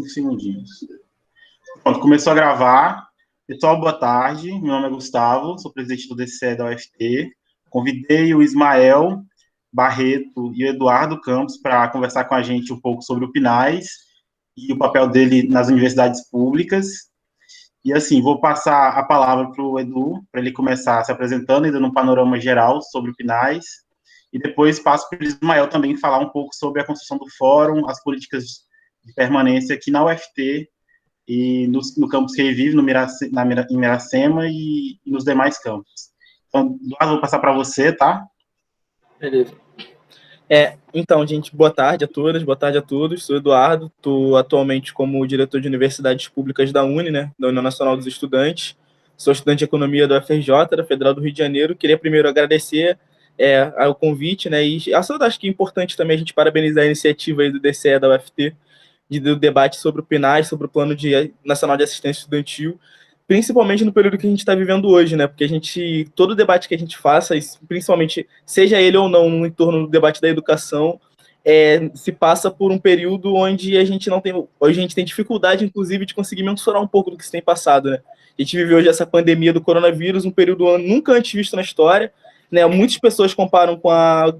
5 segundinhos. Pronto, começou a gravar. Pessoal, boa tarde. Meu nome é Gustavo, sou presidente do DCE da UFT. Convidei o Ismael Barreto e o Eduardo Campos para conversar com a gente um pouco sobre o PNAES e o papel dele nas universidades públicas. E assim, vou passar a palavra para o Edu, para ele começar se apresentando e dando um panorama geral sobre o PNAES. E depois passo para o Ismael também falar um pouco sobre a construção do fórum, as políticas de permanência aqui na UFT e no campus que ele vive, em Miracema e nos demais campos. Então, Eduardo, vou passar para você, tá? Beleza. Então, gente, boa tarde a todas, boa tarde a todos. Sou Eduardo, estou atualmente como diretor de universidades públicas da UNE, né, da União Nacional dos Estudantes. Sou estudante de Economia da UFRJ, da Federal do Rio de Janeiro. Queria primeiro agradecer ao convite, né, e acho que é importante também a gente parabenizar a iniciativa aí do DCE da UFT, do debate sobre o PNAES, sobre o Plano Nacional de Assistência Estudantil, principalmente no período que a gente está vivendo hoje, né? Porque todo debate que a gente faça, principalmente, seja ele ou não no entorno do debate da educação, se passa por um período onde a gente tem dificuldade, inclusive, de conseguir mensurar um pouco do que se tem passado, né? A gente vive hoje essa pandemia do coronavírus, um período nunca antes visto na história, né? Muitas pessoas comparam com a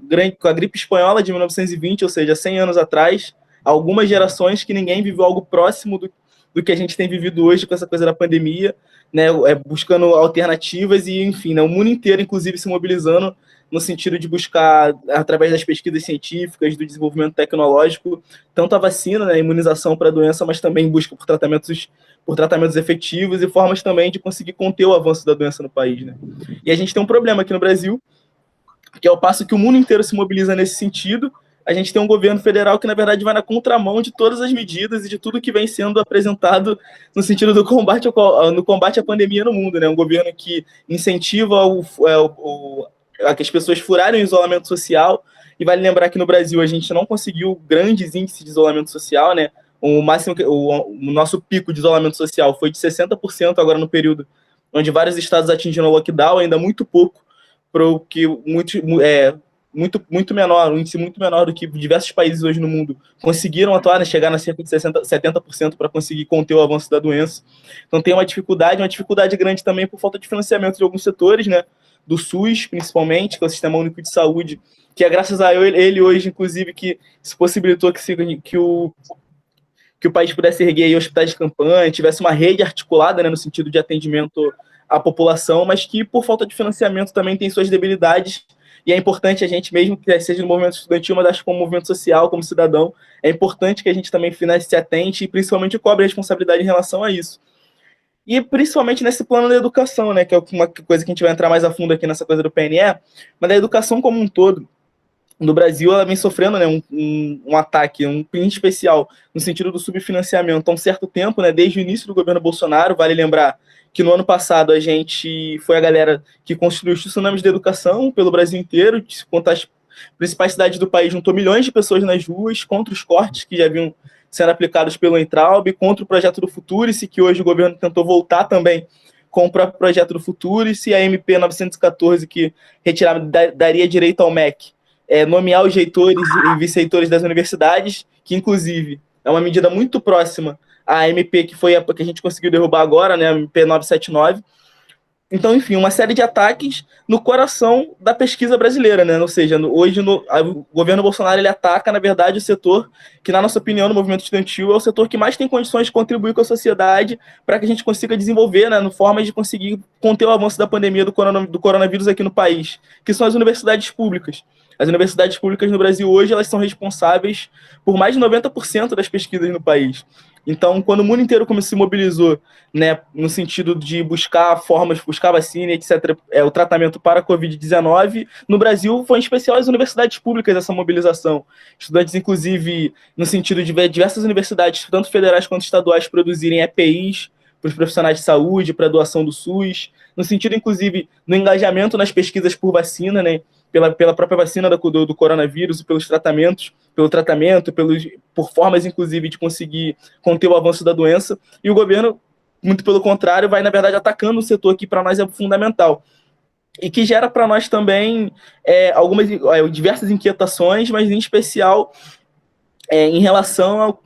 gripe espanhola de 1920, ou seja, 100 anos atrás, algumas gerações que ninguém viveu algo próximo do que a gente tem vivido hoje com essa coisa da pandemia, né, buscando alternativas e, enfim, né, o mundo inteiro, inclusive, se mobilizando no sentido de buscar, através das pesquisas científicas, do desenvolvimento tecnológico, tanto a vacina, né, a imunização para a doença, mas também busca por tratamentos efetivos e formas também de conseguir conter o avanço da doença no país, né. E a gente tem um problema aqui no Brasil, que é o passo que o mundo inteiro se mobiliza nesse sentido, a gente tem um governo federal que, na verdade, vai na contramão de todas as medidas e de tudo que vem sendo apresentado no sentido do combate à pandemia no mundo, né? Um governo que incentiva que as pessoas furarem o isolamento social, e vale lembrar que no Brasil a gente não conseguiu grandes índices de isolamento social, né? O nosso pico de isolamento social foi de 60% agora no período onde vários estados atingiram o lockdown, ainda muito pouco para o que muito menor, um índice muito menor do que diversos países hoje no mundo conseguiram atuar, né, chegar na cerca de 70% para conseguir conter o avanço da doença. Então tem uma dificuldade grande também por falta de financiamento de alguns setores, né, do SUS, principalmente, que é o Sistema Único de Saúde, que é graças a ele hoje, inclusive, que se possibilitou que o país pudesse erguer aí hospitais de campanha, tivesse uma rede articulada, né, no sentido de atendimento à população, mas que, por falta de financiamento, também tem suas debilidades. E é importante a gente, mesmo que seja no movimento estudantil, mas acho que como movimento social, como cidadão, é importante que a gente também se atente e principalmente cobre a responsabilidade em relação a isso. E principalmente nesse plano da educação, né, que é uma coisa que a gente vai entrar mais a fundo aqui nessa coisa do PNE, mas a educação como um todo, no Brasil, ela vem sofrendo, né, um ataque, um em especial, no sentido do subfinanciamento há um certo tempo, né, desde o início do governo Bolsonaro. Vale lembrar que no ano passado a gente foi a galera que construiu os tsunamis da educação pelo Brasil inteiro, contra as principais cidades do país, juntou milhões de pessoas nas ruas contra os cortes que já haviam sendo aplicados pelo Entraub, contra o projeto do Futurice, que hoje o governo tentou voltar também com o próprio projeto do Futurice, e a MP 914, que daria direito ao MEC, nomear os reitores e vice-reitores das universidades, que inclusive é uma medida muito próxima à MP que a gente conseguiu derrubar agora, né, a MP 979. Então, enfim, uma série de ataques no coração da pesquisa brasileira, né? Ou seja, hoje o governo Bolsonaro ele ataca, na verdade, o setor que, na nossa opinião, no movimento estudantil, é o setor que mais tem condições de contribuir com a sociedade para que a gente consiga desenvolver, né, formas de conseguir conter o avanço da pandemia do coronavírus aqui no país, que são as universidades públicas. As universidades públicas no Brasil hoje elas são responsáveis por mais de 90% das pesquisas no país. Então, quando o mundo inteiro se mobilizou, né, no sentido de buscar formas, buscar vacina, etc., o tratamento para a Covid-19, no Brasil foi em especial as universidades públicas essa mobilização. Estudantes, inclusive, no sentido de ver diversas universidades, tanto federais quanto estaduais, produzirem EPIs para os profissionais de saúde, para a doação do SUS, no sentido, inclusive, no engajamento nas pesquisas por vacina, né, pela própria vacina do coronavírus e pelo tratamento, por formas, inclusive, de conseguir conter o avanço da doença. E o governo, muito pelo contrário, vai, na verdade, atacando o setor que para nós é fundamental. E que gera para nós também diversas inquietações, mas em especial em relação ao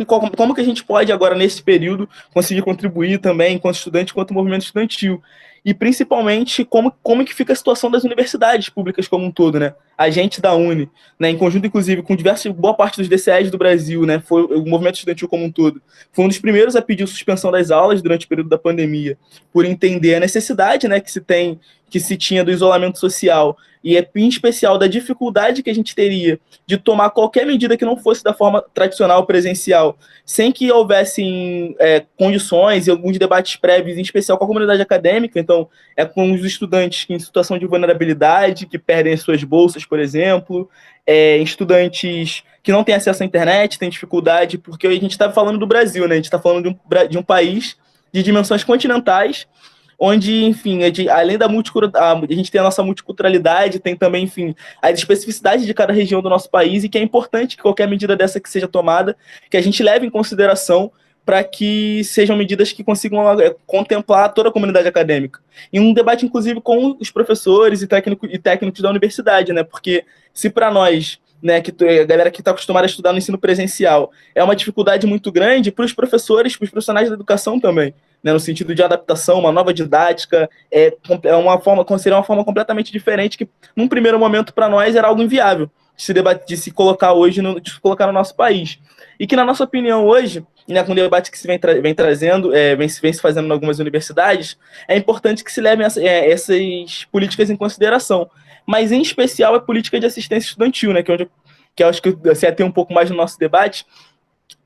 como que a gente pode agora, nesse período, conseguir contribuir também, enquanto estudante, enquanto movimento estudantil. E, principalmente, como que fica a situação das universidades públicas como um todo, né? A gente da Uni, né, em conjunto, inclusive, com boa parte dos DCEs do Brasil, né, foi o movimento estudantil como um todo, foi um dos primeiros a pedir suspensão das aulas durante o período da pandemia, por entender a necessidade, né, que se tinha do isolamento social, e em especial da dificuldade que a gente teria de tomar qualquer medida que não fosse da forma tradicional presencial, sem que houvessem condições e alguns debates prévios, em especial com a comunidade acadêmica. Então, com os estudantes em situação de vulnerabilidade, que perdem as suas bolsas, por exemplo, estudantes que não têm acesso à internet, têm dificuldade, porque a gente está falando do Brasil, né? A gente está falando de um país de dimensões continentais, onde, enfim, além da a gente tem a nossa multiculturalidade, tem também, enfim, as especificidades de cada região do nosso país, e que é importante que qualquer medida dessa que seja tomada, que a gente leve em consideração para que sejam medidas que consigam contemplar toda a comunidade acadêmica. E um debate, inclusive, com os professores e técnicos da universidade, né? Porque se para nós, né, que a galera que está acostumada a estudar no ensino presencial, é uma dificuldade muito grande, para os professores, para os profissionais da educação também, né, no sentido de adaptação, uma nova didática, seria uma forma completamente diferente, que num primeiro momento para nós era algo inviável de se colocar hoje, de se colocar no nosso país. E que, na nossa opinião, hoje, né, com o debate que se vem trazendo, vem se fazendo em algumas universidades, é importante que se levem essas políticas em consideração. Mas, em especial, a política de assistência estudantil, né, que eu acho que você ia ter um pouco mais no nosso debate,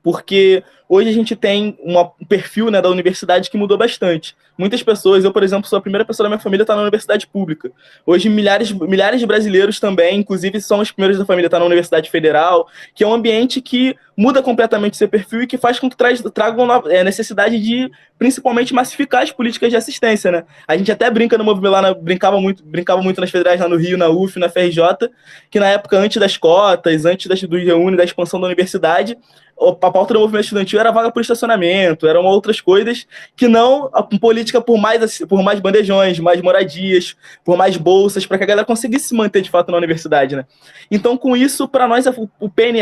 porque hoje a gente tem um perfil, né, da universidade que mudou bastante. Muitas pessoas, eu, por exemplo, sou a primeira pessoa da minha família a estar na universidade pública. Hoje, milhares de brasileiros também, inclusive são os primeiros da família a estar na Universidade Federal, que é um ambiente que muda completamente seu perfil e que faz com que traga uma necessidade de, principalmente, massificar as políticas de assistência, né? A gente até brinca no movimento lá, brincava muito nas federais lá no Rio, na UF, na FRJ, que na época, antes das cotas, antes do Reúne, da expansão da universidade, a pauta do movimento estudantil era vaga por estacionamento, eram outras coisas que não a política por mais bandejões, mais moradias, por mais bolsas, para que a galera conseguisse se manter de fato na universidade, né? Então, com isso, para nós, a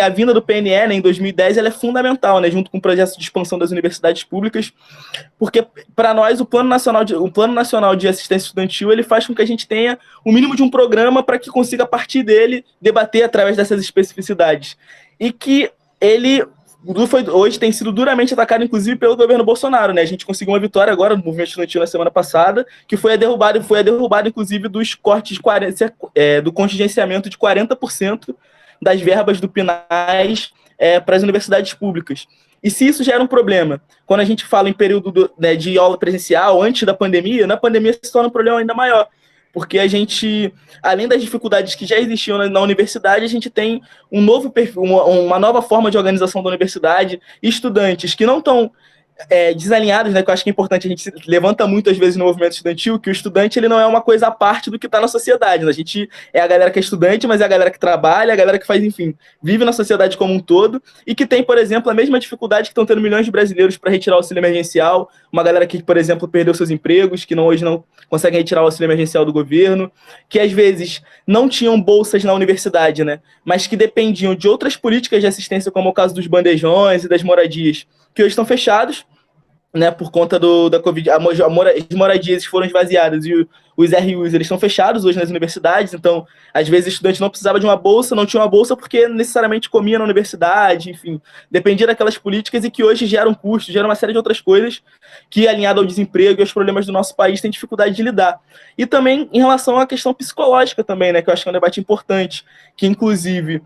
vinda do PNE, né, em 2010, ela é fundamental, né, junto com o projeto de expansão das universidades públicas, porque para nós o Plano Nacional de Assistência Estudantil, ele faz com que a gente tenha o mínimo de um programa para que consiga, a partir dele, debater através dessas especificidades. E que ele hoje tem sido duramente atacado, inclusive, pelo governo Bolsonaro, né? A gente conseguiu uma vitória agora no movimento estudantil na semana passada, que foi a derrubada, inclusive, dos cortes do contingenciamento de 40% das verbas do PNAES para as universidades públicas. E se isso já era um problema, quando a gente fala em período de aula presencial, antes da pandemia, na pandemia se torna um problema ainda maior, porque a gente, além das dificuldades que já existiam na universidade, a gente tem um novo perfil, uma nova forma de organização da universidade, estudantes que não estão desalinhados, né, que eu acho que é importante, a gente levanta muito às vezes no movimento estudantil, que o estudante ele não é uma coisa à parte do que está na sociedade, né? A gente é a galera que é estudante, mas é a galera que trabalha, a galera que faz, enfim, vive na sociedade como um todo, e que tem, por exemplo, a mesma dificuldade que estão tendo milhões de brasileiros para retirar o auxílio emergencial, uma galera que, por exemplo, perdeu seus empregos, que hoje não conseguem retirar o auxílio emergencial do governo, que às vezes não tinham bolsas na universidade, né, mas que dependiam de outras políticas de assistência, como o caso dos bandejões e das moradias, que hoje estão fechados, né, por conta da Covid. As moradias foram esvaziadas e os RUs eles estão fechados hoje nas universidades, então, às vezes, o estudante não precisava de uma bolsa, não tinha uma bolsa porque necessariamente comia na universidade, enfim, dependia daquelas políticas e que hoje geram custos, geram uma série de outras coisas que, alinhado ao desemprego e aos problemas do nosso país, tem dificuldade de lidar. E também em relação à questão psicológica também, né, que eu acho que é um debate importante, que, inclusive,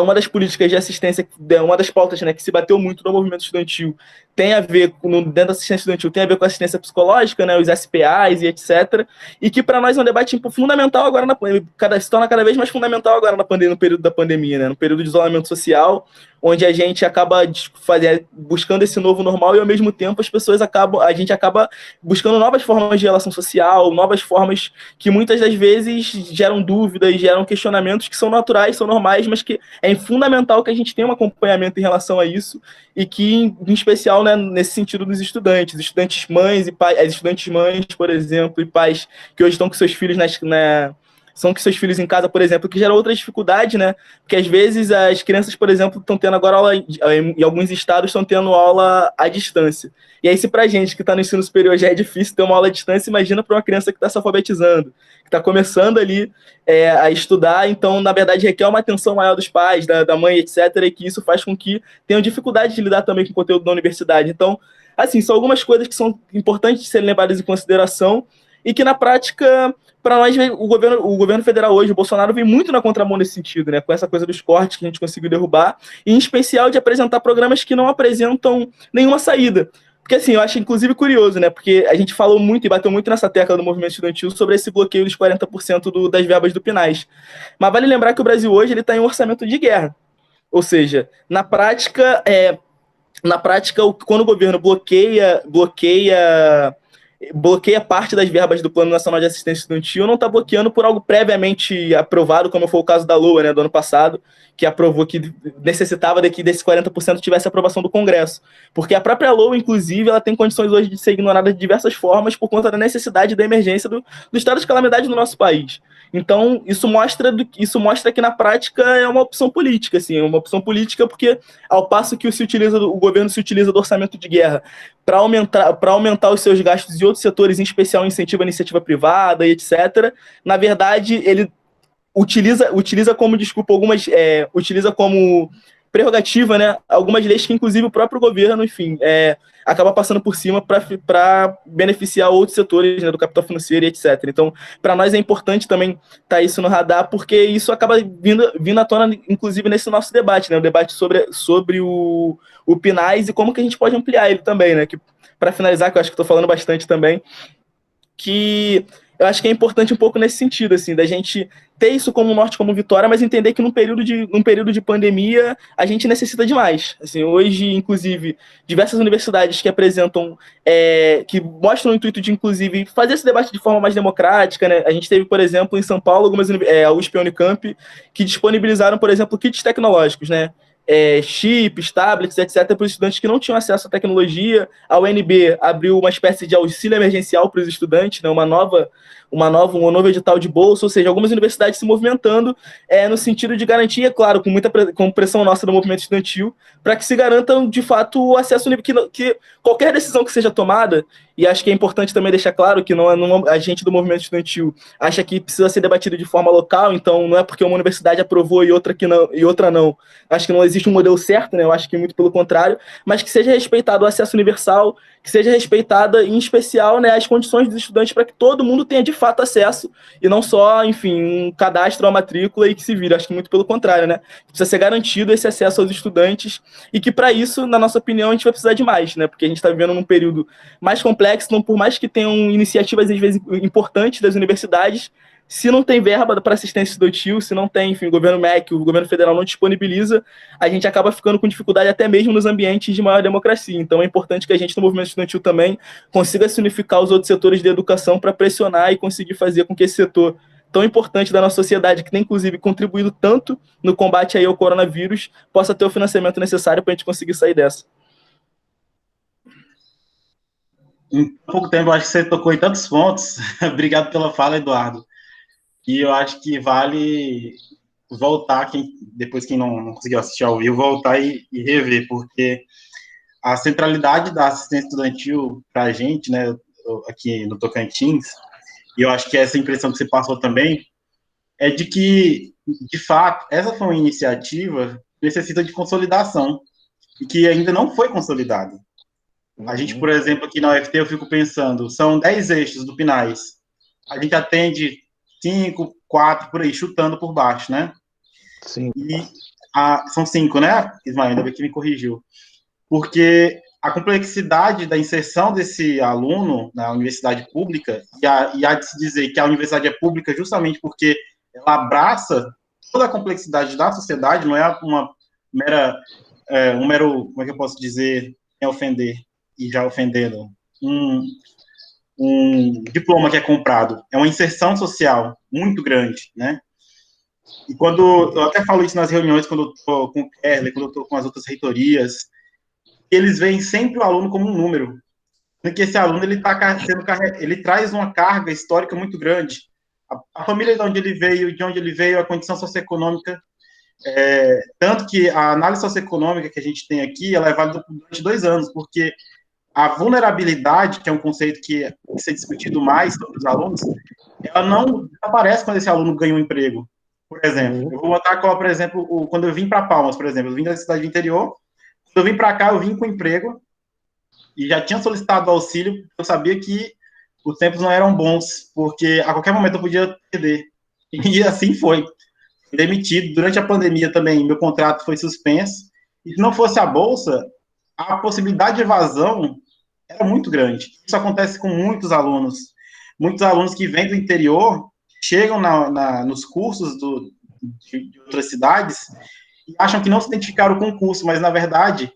uma das políticas de assistência, uma das pautas, né, que se bateu muito no movimento estudantil, tem a ver, dentro da assistência estudantil, tem a ver com a assistência psicológica, né, os SPAs e etc., e que para nós é um debate fundamental agora, se torna cada vez mais fundamental agora no período da pandemia, né, no período de isolamento social, onde a gente acaba buscando esse novo normal e, ao mesmo tempo, a gente acaba buscando novas formas de relação social, novas formas que muitas das vezes geram dúvidas, geram questionamentos que são naturais, são normais, mas que é fundamental que a gente tenha um acompanhamento em relação a isso e que, em especial, né, nesse sentido dos estudantes mães e pais, as estudantes mães, por exemplo, e pais que hoje estão com seus filhos são com seus filhos em casa, por exemplo, que gera outra dificuldade, né? Porque às vezes as crianças, por exemplo, estão tendo agora aula, em alguns estados estão tendo aula à distância. E aí, se pra gente que está no ensino superior já é difícil ter uma aula à distância, imagina para uma criança que está se alfabetizando, que está começando ali a estudar, então, na verdade, requer uma atenção maior dos pais, da mãe, etc., e que isso faz com que tenham dificuldade de lidar também com o conteúdo da universidade. Então, assim, são algumas coisas que são importantes de serem levadas em consideração e que, na prática, para nós, o governo federal hoje, o Bolsonaro, vem muito na contramão nesse sentido, né? Com essa coisa dos cortes que a gente conseguiu derrubar, e em especial de apresentar programas que não apresentam nenhuma saída. Porque, assim, eu acho, inclusive, curioso, né? Porque a gente falou muito e bateu muito nessa tecla do movimento estudantil sobre esse bloqueio dos 40% das verbas do PNAES. Mas vale lembrar que o Brasil hoje está em um orçamento de guerra. Ou seja, na prática, quando o governo bloqueia parte das verbas do Plano Nacional de Assistência Estudantil, não está bloqueando por algo previamente aprovado, como foi o caso da LOA, né, do ano passado, que aprovou que necessitava de que desses 40% tivesse aprovação do Congresso. Porque a própria LOA, inclusive, ela tem condições hoje de ser ignorada de diversas formas por conta da necessidade da emergência do estado de calamidade no nosso país. Então, isso mostra que, na prática, é uma opção política, assim, é uma opção política porque, ao passo que o governo se utiliza do orçamento de guerra para aumentar os seus gastos em outros setores, em especial incentivo à iniciativa privada e etc., na verdade, ele utiliza como desculpa utiliza como prerrogativa, né, algumas leis que, inclusive, o próprio governo, enfim, acaba passando por cima para beneficiar outros setores, né, do capital financeiro e etc. Então, para nós é importante também estar isso no radar, porque isso acaba vindo à tona, inclusive, nesse nosso debate, né, o debate sobre o PNAES e como que a gente pode ampliar ele também, né, que, para finalizar, que eu acho que estou falando bastante também, que eu acho que é importante um pouco nesse sentido, assim, da gente ter isso como norte, como vitória, mas entender que num período de pandemia a gente necessita de mais. Assim, hoje, inclusive, diversas universidades que apresentam, que mostram o intuito de, inclusive, fazer esse debate de forma mais democrática, né? A gente teve, por exemplo, em São Paulo, a USP e a Unicamp, que disponibilizaram, por exemplo, kits tecnológicos, né? Chips, tablets, etc., para os estudantes que não tinham acesso à tecnologia. A UNB abriu uma espécie de auxílio emergencial para os estudantes, né, um novo edital de bolsa, ou seja, algumas universidades se movimentando no sentido de garantir, é claro, com pressão nossa do movimento estudantil, para que se garantam, de fato, o acesso que qualquer decisão que seja tomada, e acho que é importante também deixar claro que a gente do movimento estudantil acha que precisa ser debatido de forma local, então não é porque uma universidade aprovou e outra não. Acho que não existe um modelo certo, né? Eu acho que muito pelo contrário, mas que seja respeitado o acesso universal, que seja respeitada, em especial, né, as condições dos estudantes para que todo mundo tenha de fato acesso e não só, enfim, um cadastro, uma matrícula e que se vire. Acho que muito pelo contrário, né? Precisa ser garantido esse acesso aos estudantes e que para isso, na nossa opinião, a gente vai precisar de mais, né? Porque a gente está vivendo num período mais complexo, não por mais que tenham iniciativas às vezes importantes das universidades, se não tem verba para assistência estudantil, se não tem, enfim, o governo MEC, o governo federal não disponibiliza, a gente acaba ficando com dificuldade até mesmo nos ambientes de maior democracia. Então é importante que a gente, no movimento estudantil também, consiga se unificar os outros setores de educação para pressionar e conseguir fazer com que esse setor tão importante da nossa sociedade, que tem, inclusive, contribuído tanto no combate aí ao coronavírus, possa ter o financiamento necessário para a gente conseguir sair dessa. Em pouco tempo, eu acho que você tocou em tantos pontos. Obrigado pela fala, Eduardo. E eu acho que vale voltar, depois quem não conseguiu assistir ao vivo, voltar e rever, porque a centralidade da assistência estudantil para a gente, né, aqui no Tocantins, e eu acho que essa impressão que você passou também, é de que, de fato, essa foi uma iniciativa que necessita de consolidação, e que ainda não foi consolidada. A gente, por exemplo, aqui na UFT, eu fico pensando, são 10 eixos do PNAES, a gente atende 5, 4, por aí, chutando por baixo, né? Sim. E são 5, né, Ismael? Ainda bem que me corrigiu. Porque a complexidade da inserção desse aluno na universidade pública, e há de se dizer que a universidade é pública justamente porque ela abraça toda a complexidade da sociedade, não é um mero, como é que eu posso dizer, sem ofender, e já ofendendo, um diploma que é comprado, é uma inserção social muito grande, né? E quando, eu até falo isso nas reuniões, quando eu estou com o Kerler, quando eu estou com as outras reitorias, eles veem sempre o aluno como um número, porque esse aluno ele traz uma carga histórica muito grande. A família de onde ele veio, a condição socioeconômica, tanto que a análise socioeconômica que a gente tem aqui, ela é válida durante 2 anos, porque a vulnerabilidade, que é um conceito que tem que ser discutido mais sobre os alunos, ela não aparece quando esse aluno ganha um emprego. Por exemplo, eu vou botar como, por exemplo, quando eu vim para Palmas, por exemplo, eu vim da cidade do interior, quando eu vim para cá, eu vim com emprego, e já tinha solicitado auxílio, eu sabia que os tempos não eram bons, porque a qualquer momento eu podia perder. E assim foi. Fui demitido. Durante a pandemia também, meu contrato foi suspenso. E se não fosse a Bolsa, a possibilidade de evasão era muito grande. Isso acontece com muitos alunos. Muitos alunos que vêm do interior chegam nos cursos de outras cidades e acham que não se identificaram com o curso, mas, na verdade,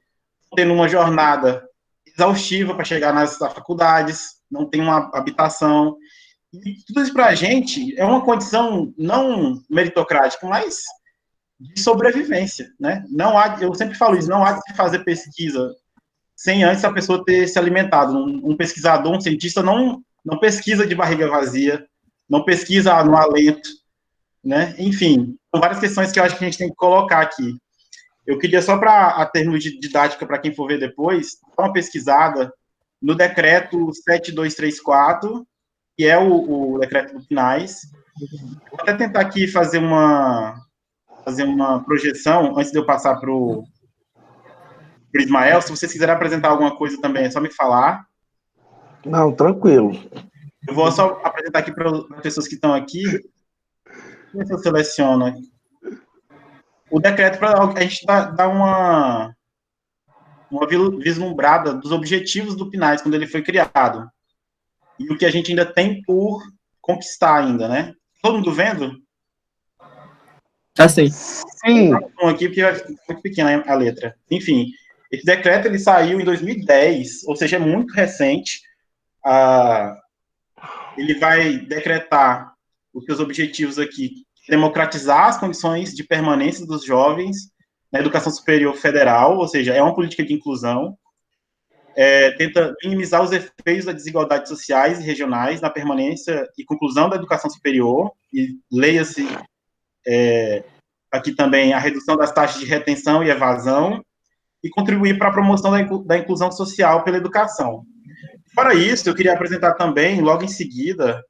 tendo uma jornada exaustiva para chegar nas faculdades, não tem uma habitação. E tudo isso para a gente é uma condição não meritocrática, mas de sobrevivência, né? Não há, eu sempre falo isso, não há de se fazer pesquisa sem antes a pessoa ter se alimentado. Um pesquisador, um cientista não pesquisa de barriga vazia, não pesquisa no alento, né? Enfim, são várias questões que eu acho que a gente tem que colocar aqui. Eu queria só a termos de didática para quem for ver depois, dar uma pesquisada no decreto 7234, que é o decreto do PNAES. Vou até tentar aqui fazer uma projeção, antes de eu passar para o Ismael. Se vocês quiserem apresentar alguma coisa também, é só me falar. Não, tranquilo. Eu vou só apresentar aqui para as pessoas que estão aqui. Como é que eu seleciono? O decreto, para a gente dar uma vislumbrada dos objetivos do PNAES quando ele foi criado. E o que a gente ainda tem por conquistar ainda, né? Todo mundo vendo? Assim. Sim. Aqui, porque é muito pequena a letra. Enfim, esse decreto ele saiu em 2010, ou seja, é muito recente. Ele vai decretar os seus objetivos aqui: democratizar as condições de permanência dos jovens na educação superior federal, ou seja, é uma política de inclusão. Tenta minimizar os efeitos das desigualdades sociais e regionais na permanência e conclusão da educação superior, e leia-se aqui também a redução das taxas de retenção e evasão, e contribuir para a promoção da inclusão social pela educação. Fora isso, eu queria apresentar também, logo em seguida,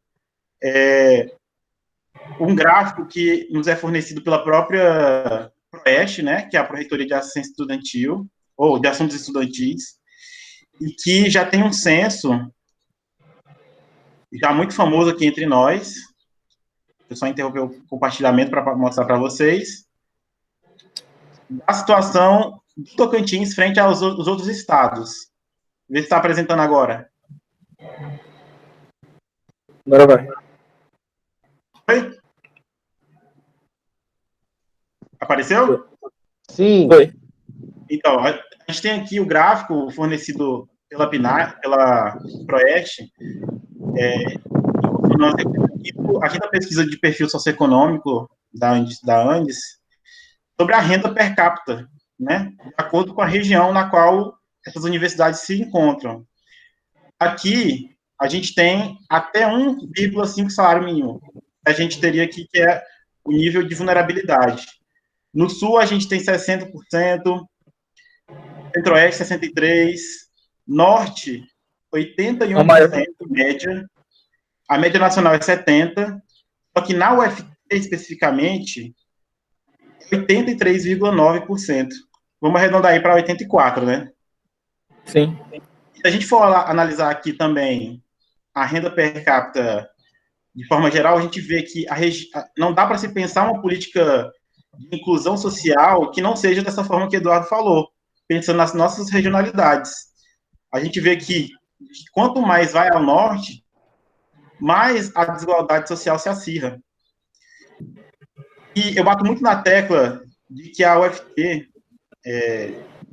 um gráfico que nos é fornecido pela própria PROEST, né, que é a Pró-Reitoria de Assistência Estudantil, ou de Assuntos Estudantis, e que já tem um censo já muito famoso aqui entre nós. Eu só interromper o compartilhamento para mostrar para vocês a situação do Tocantins frente aos outros estados. Vê se está apresentando agora. Agora vai. Oi? Apareceu? Sim. Foi. Então, a gente tem aqui o gráfico fornecido pela PNAE, pela PROEST, a quinta pesquisa de perfil socioeconômico da Andes, sobre a renda per capita, né, de acordo com a região na qual essas universidades se encontram. Aqui, a gente tem até 1,5 salário mínimo. A gente teria aqui que é o nível de vulnerabilidade. No Sul, a gente tem 60%, Centro-Oeste, 63%, Norte, 81%, média. A média nacional é 70%, só que na UFT, especificamente, 83,9%. Vamos arredondar aí para 84%, né? Sim. Se a gente for analisar aqui também a renda per capita de forma geral, a gente vê que não dá para se pensar uma política de inclusão social que não seja dessa forma que o Eduardo falou, pensando nas nossas regionalidades. A gente vê que quanto mais vai ao norte, mais a desigualdade social se acirra. E eu bato muito na tecla de que a UFT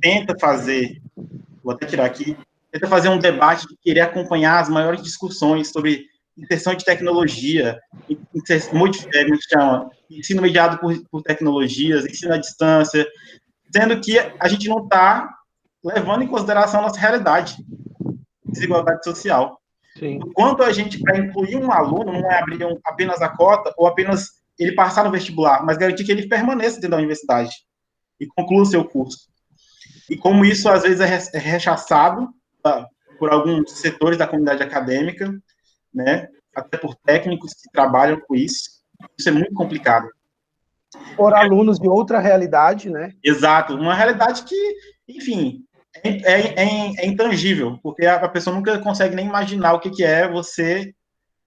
tenta fazer, vou até tirar aqui, tenta fazer um debate de querer acompanhar as maiores discussões sobre inserção de tecnologia, ensino mediado por tecnologias, ensino à distância, sendo que a gente não está levando em consideração a nossa realidade, desigualdade social. Sim. O quanto a gente, para incluir um aluno, não é abrir apenas a cota ou apenas ele passar no vestibular, mas garantir que ele permaneça dentro da universidade e conclua o seu curso. E como isso, às vezes, é rechaçado por alguns setores da comunidade acadêmica, né? Até por técnicos que trabalham com isso. Isso é muito complicado. Por alunos de outra realidade, né? Exato. Uma realidade que, enfim, é intangível, porque a pessoa nunca consegue nem imaginar o que é você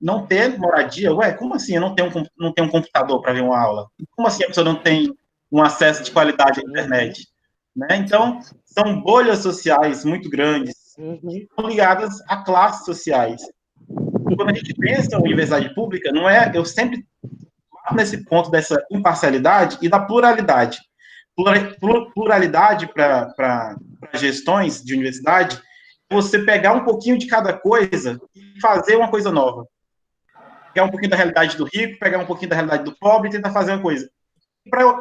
não ter moradia. Ué, como assim eu não tenho um computador para ver uma aula? Como assim a pessoa não tem um acesso de qualidade à internet? Né? Então, são bolhas sociais muito grandes, que estão ligadas a classes sociais. E quando a gente pensa em universidade pública, não é, eu sempre bato nesse ponto dessa imparcialidade e da pluralidade. Pluralidade para gestões de universidade, você pegar um pouquinho de cada coisa e fazer uma coisa nova. Pegar um pouquinho da realidade do rico, pegar um pouquinho da realidade do pobre e tentar fazer uma coisa.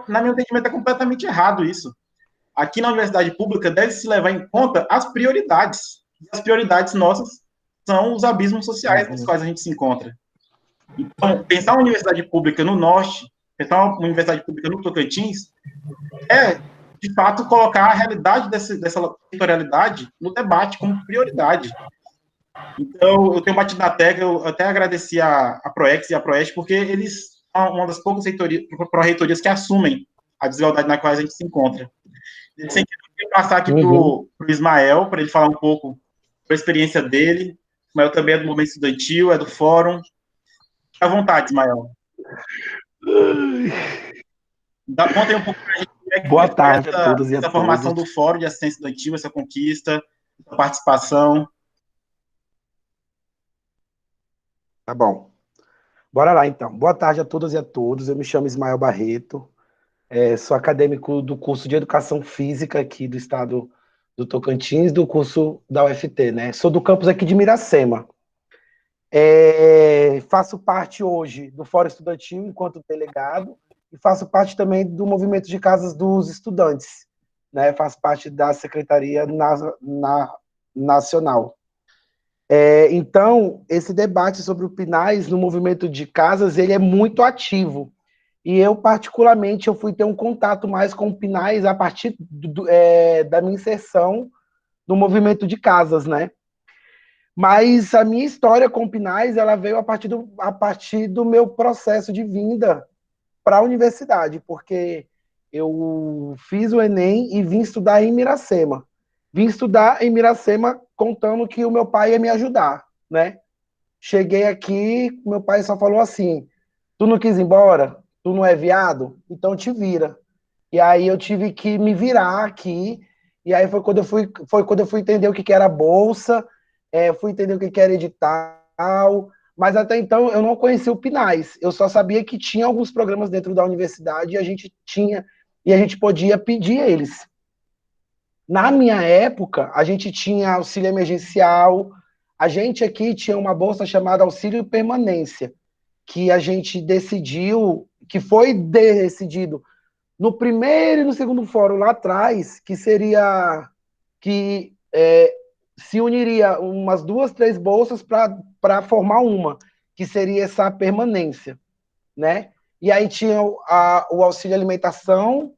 Na meu entendimento, é completamente errado isso. Aqui na universidade pública deve-se levar em conta as prioridades. E as prioridades nossas são os abismos sociais nos quais a gente se encontra. Então, pensar uma universidade pública no Norte, pensar uma universidade pública no Tocantins, é, de fato, colocar a realidade dessa territorialidade no debate como prioridade. Então, eu tenho batido na tecla, eu até agradeci a Proex e a Proeste, porque eles são uma das poucas pró-reitorias que assumem a desigualdade na qual a gente se encontra. Nesse sentido, eu queria passar aqui para o Ismael, para ele falar um pouco da experiência dele. O Ismael também é do movimento estudantil, é do fórum. Fique à vontade, Ismael. Conta aí um pouco para a gente como é que Boa tarde a todos e a essa formação do fórum de assistência estudantil, essa conquista, essa participação. Tá bom. Bora lá, então. Boa tarde a todas e a todos. Eu me chamo Ismael Barreto, sou acadêmico do curso de Educação Física aqui do estado do Tocantins, do curso da UFT, né? Sou do campus aqui de Miracema. Faço parte hoje do Fórum Estudantil enquanto delegado e faço parte também do movimento de casas dos estudantes, né? Faço parte da Secretaria Nacional. Então, esse debate sobre o PNAES no movimento de casas, ele é muito ativo. E eu, particularmente, eu fui ter um contato mais com o PNAES a partir da minha inserção no movimento de casas, né? Mas a minha história com o PNAES, ela veio a partir do meu processo de vinda para a universidade, porque eu fiz o Enem e vim estudar em Miracema. Vim estudar em Miracema contando que o meu pai ia me ajudar, né? Cheguei aqui, meu pai só falou assim, tu não quis ir embora? Tu não é viado? Então te vira. E aí eu tive que me virar aqui, e aí foi quando eu fui entender o que era bolsa, fui entender o que era edital, mas até então eu não conhecia o PNAES, eu só sabia que tinha alguns programas dentro da universidade e a gente podia pedir eles. Na minha época, a gente tinha auxílio emergencial, a gente aqui tinha uma bolsa chamada auxílio permanência, que a gente decidiu, que foi decidido no primeiro e no segundo fórum lá atrás, que seria que se uniria umas 2, 3 bolsas para formar uma, que seria essa permanência, né? E aí tinha o auxílio alimentação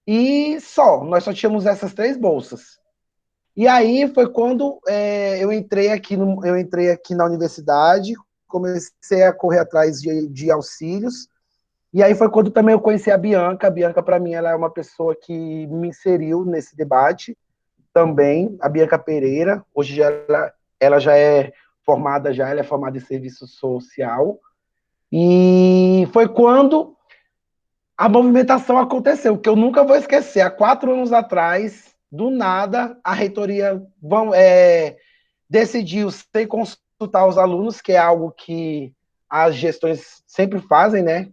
e nós só tínhamos essas 3 bolsas. E aí foi quando eu entrei aqui na universidade, comecei a correr atrás de auxílios, e aí foi quando também eu conheci a Bianca. A Bianca, para mim, ela é uma pessoa que me inseriu nesse debate também. A Bianca Pereira, hoje ela já é formada, ela é formada em serviço social. E foi quando a movimentação aconteceu, que eu nunca vou esquecer. Há 4 anos atrás, do nada, a reitoria decidiu, sem consultar os alunos, que é algo que as gestões sempre fazem, né?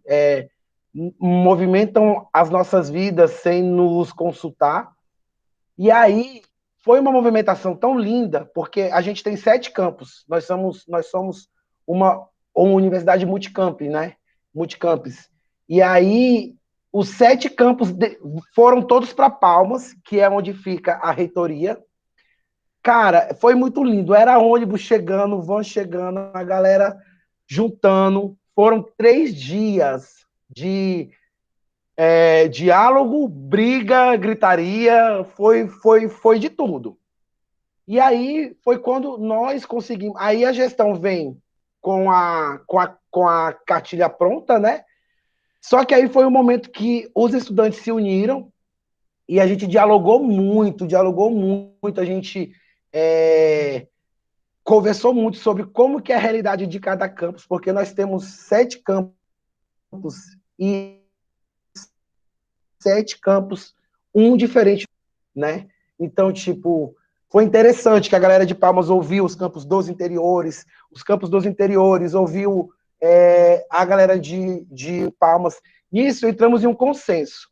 Movimentam as nossas vidas sem nos consultar. E aí foi uma movimentação tão linda, porque a gente tem 7 campos. Nós somos uma universidade multicamp, né? Multicampus. E aí os 7 campos foram todos para Palmas, que é onde fica a reitoria. cara, foi muito lindo. Era ônibus chegando, van chegando, a galera juntando. Foram 3 dias de diálogo, briga, gritaria, foi de tudo. E aí foi quando nós conseguimos. Aí a gestão vem com a cartilha pronta, né? Só que aí foi o momento que os estudantes se uniram e a gente dialogou muito, a gente é, conversou muito sobre como que é a realidade de cada campus, porque nós temos 7 campos e 7 campos, um diferente, né? Então, tipo, foi interessante que a galera de Palmas ouviu os campos dos interiores ouviu a galera de Palmas. Nisso, entramos em um consenso.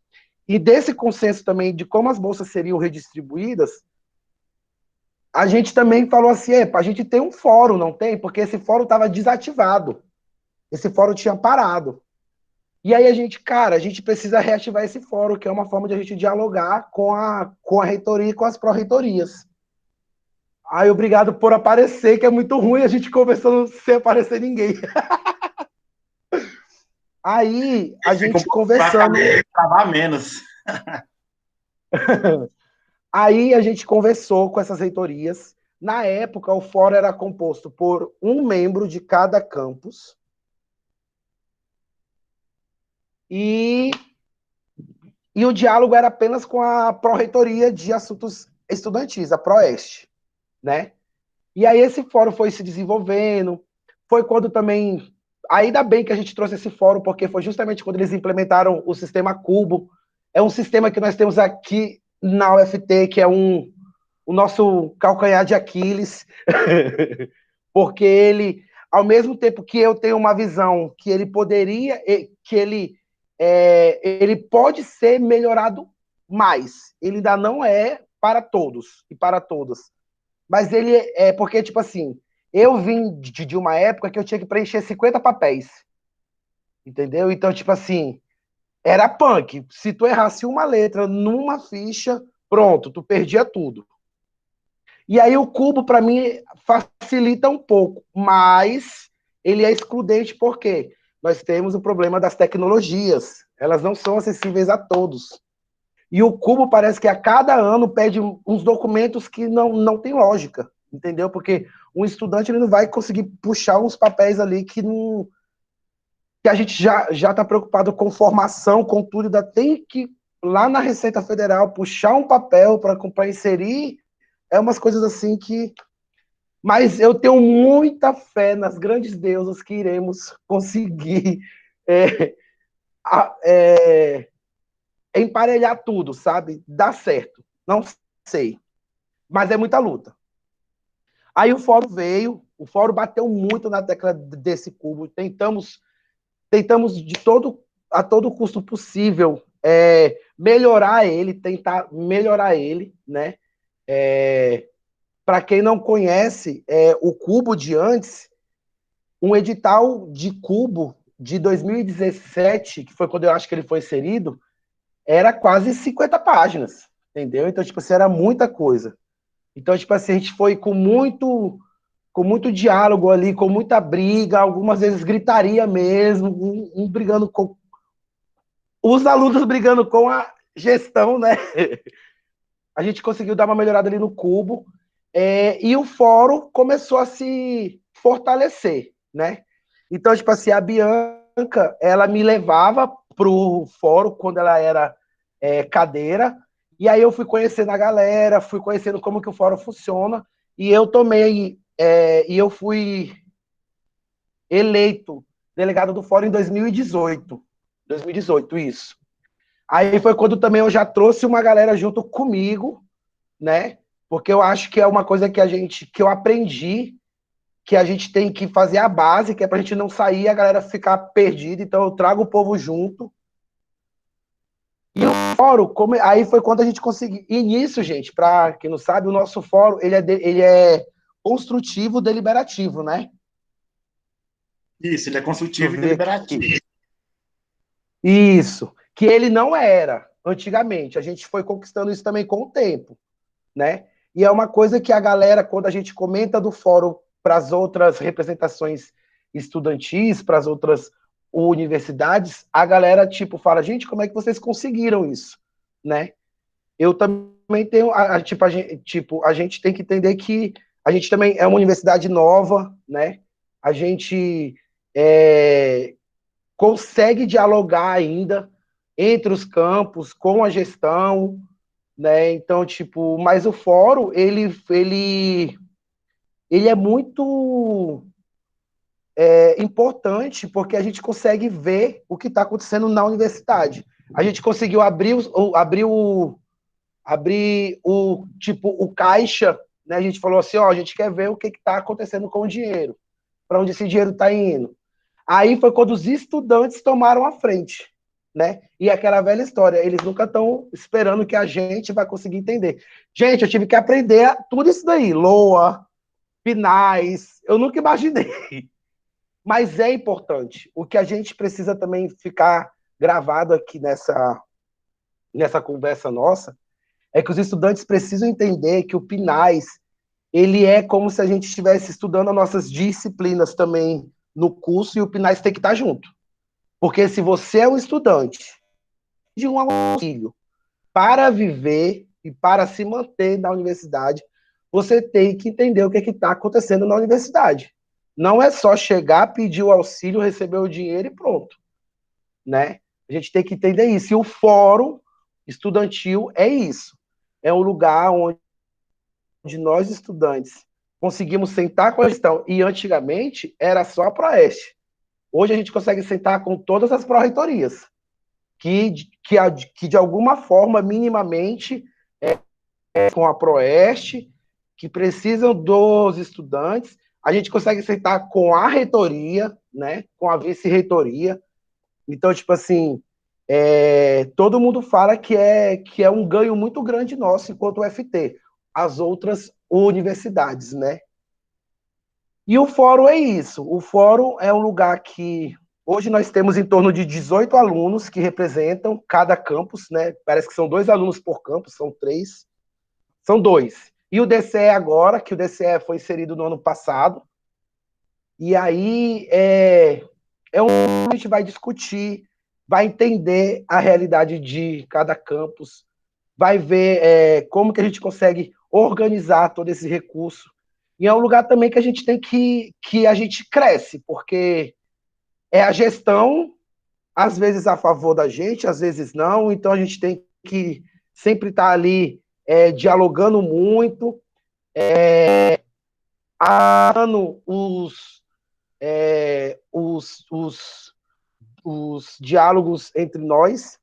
E desse consenso também de como as bolsas seriam redistribuídas, a gente também falou assim, a gente tem um fórum, não tem? Porque esse fórum estava desativado. Esse fórum tinha parado. E aí a gente precisa reativar esse fórum, que é uma forma de a gente dialogar com a reitoria e com as pró-reitorias. Aí, obrigado por aparecer, que é muito ruim a gente conversando sem aparecer ninguém. Aí, a gente conversando... Travar menos. Aí, a gente conversou com essas reitorias. Na época, o fórum era composto por um membro de cada campus. E o diálogo era apenas com a Pró-Reitoria de Assuntos Estudantis, a Proeste, né? E aí esse fórum foi se desenvolvendo, foi quando também... Ainda bem que a gente trouxe esse fórum, porque foi justamente quando eles implementaram o sistema Cubo. É um sistema que nós temos aqui na UFT, que é o nosso calcanhar de Aquiles, porque ele, ao mesmo tempo que eu tenho uma visão que ele poderia, que ele pode ser melhorado mais. Ele ainda não é para todos e para todas. Mas ele porque, tipo assim, eu vim de uma época que eu tinha que preencher 50 papéis. Entendeu? Então, tipo assim, era punk. Se tu errasse uma letra numa ficha, pronto, tu perdia tudo. E aí o cubo, para mim, facilita um pouco, mas ele é excludente porque nós temos o problema das tecnologias. Elas não são acessíveis a todos. E o cubo parece que a cada ano pede uns documentos que não tem lógica, entendeu? Porque um estudante ele não vai conseguir puxar uns papéis ali que a gente já está preocupado com formação, com tudo, ainda tem que, lá na Receita Federal, puxar um papel para inserir, umas coisas assim que... Mas eu tenho muita fé nas grandes deusas que iremos conseguir emparelhar tudo, sabe? Dá certo. Não sei. Mas é muita luta. Aí o fórum veio, o fórum bateu muito na tecla desse cubo. Tentamos a todo custo possível melhorar ele, tentar melhorar ele, né? Para quem não conhece, o cubo de antes, um edital de cubo de 2017, que foi quando eu acho que ele foi inserido, era quase 50 páginas, entendeu? Então, tipo assim, era muita coisa. Então, tipo assim, a gente foi com muito diálogo ali, com muita briga, algumas vezes gritaria mesmo, um brigando com... Os alunos brigando com a gestão, né? A gente conseguiu dar uma melhorada ali no cubo, e o fórum começou a se fortalecer, né? Então, tipo assim, a Bianca, ela me levava pro fórum quando ela era cadeira, e aí eu fui conhecendo a galera, fui conhecendo como que o fórum funciona, e eu fui eleito delegado do fórum em 2018. 2018, isso. Aí foi quando também eu já trouxe uma galera junto comigo, né? Porque eu acho que é uma coisa que eu aprendi, que a gente tem que fazer a base, que é pra gente não sair e a galera ficar perdida, então eu trago o povo junto. E o fórum, aí foi quando a gente conseguiu. E nisso, gente, para quem não sabe, o nosso fórum ele é construtivo deliberativo, né? Isso, ele é construtivo e deliberativo. Aqui. Isso, que ele não era antigamente. A gente foi conquistando isso também com o tempo, né? E é uma coisa que a galera, quando a gente comenta do fórum para as outras representações estudantis, para as outras universidades, a galera, tipo, fala, gente, como é que vocês conseguiram isso, né? Eu também tenho, a gente tem que entender que a gente também é uma universidade nova, né? A gente consegue dialogar ainda entre os campos, com a gestão, né? Então, tipo, mas o fórum, ele é muito importante porque a gente consegue ver o que está acontecendo na universidade. A gente conseguiu tipo, o caixa, né? A gente falou assim, ó, a gente quer ver o que está acontecendo com o dinheiro, para onde esse dinheiro está indo. Aí foi quando os estudantes tomaram a frente, né? E aquela velha história, eles nunca estão esperando que a gente vai conseguir entender. Gente, eu tive que aprender tudo isso daí, LOA, PNAES, eu nunca imaginei. Mas é importante. O que a gente precisa também ficar gravado aqui nessa conversa nossa é que os estudantes precisam entender que o PNAES, ele é como se a gente estivesse estudando as nossas disciplinas também no curso, e o PNAES tem que estar junto. Porque se você é um estudante de um auxílio para viver e para se manter na universidade, você tem que entender o que está acontecendo na universidade. Não é só chegar, pedir o auxílio, receber o dinheiro e pronto, né? A gente tem que entender isso. E o fórum estudantil é isso. É um lugar onde nós, estudantes, conseguimos sentar com a gestão. E antigamente era só a Proeste. Hoje a gente consegue sentar com todas as pró-reitorias, que de alguma forma, minimamente, com a Proeste, que precisam dos estudantes. A gente consegue sentar com a reitoria, né, com a vice-reitoria. Então, tipo assim, todo mundo fala que é um ganho muito grande nosso enquanto UFT, as outras universidades, né? E o fórum é isso. O fórum é um lugar que hoje nós temos em torno de 18 alunos que representam cada campus, né? Parece que são 2 alunos por campus, são 3. São 2. E o DCE agora, que o DCE foi inserido no ano passado. E aí a gente vai discutir, vai entender a realidade de cada campus, vai ver como que a gente consegue organizar todo esse recurso. E é um lugar também que a gente tem que a gente cresce, porque é a gestão, às vezes a favor da gente, às vezes não, então a gente tem que sempre estar ali dialogando muito, dando os diálogos entre nós.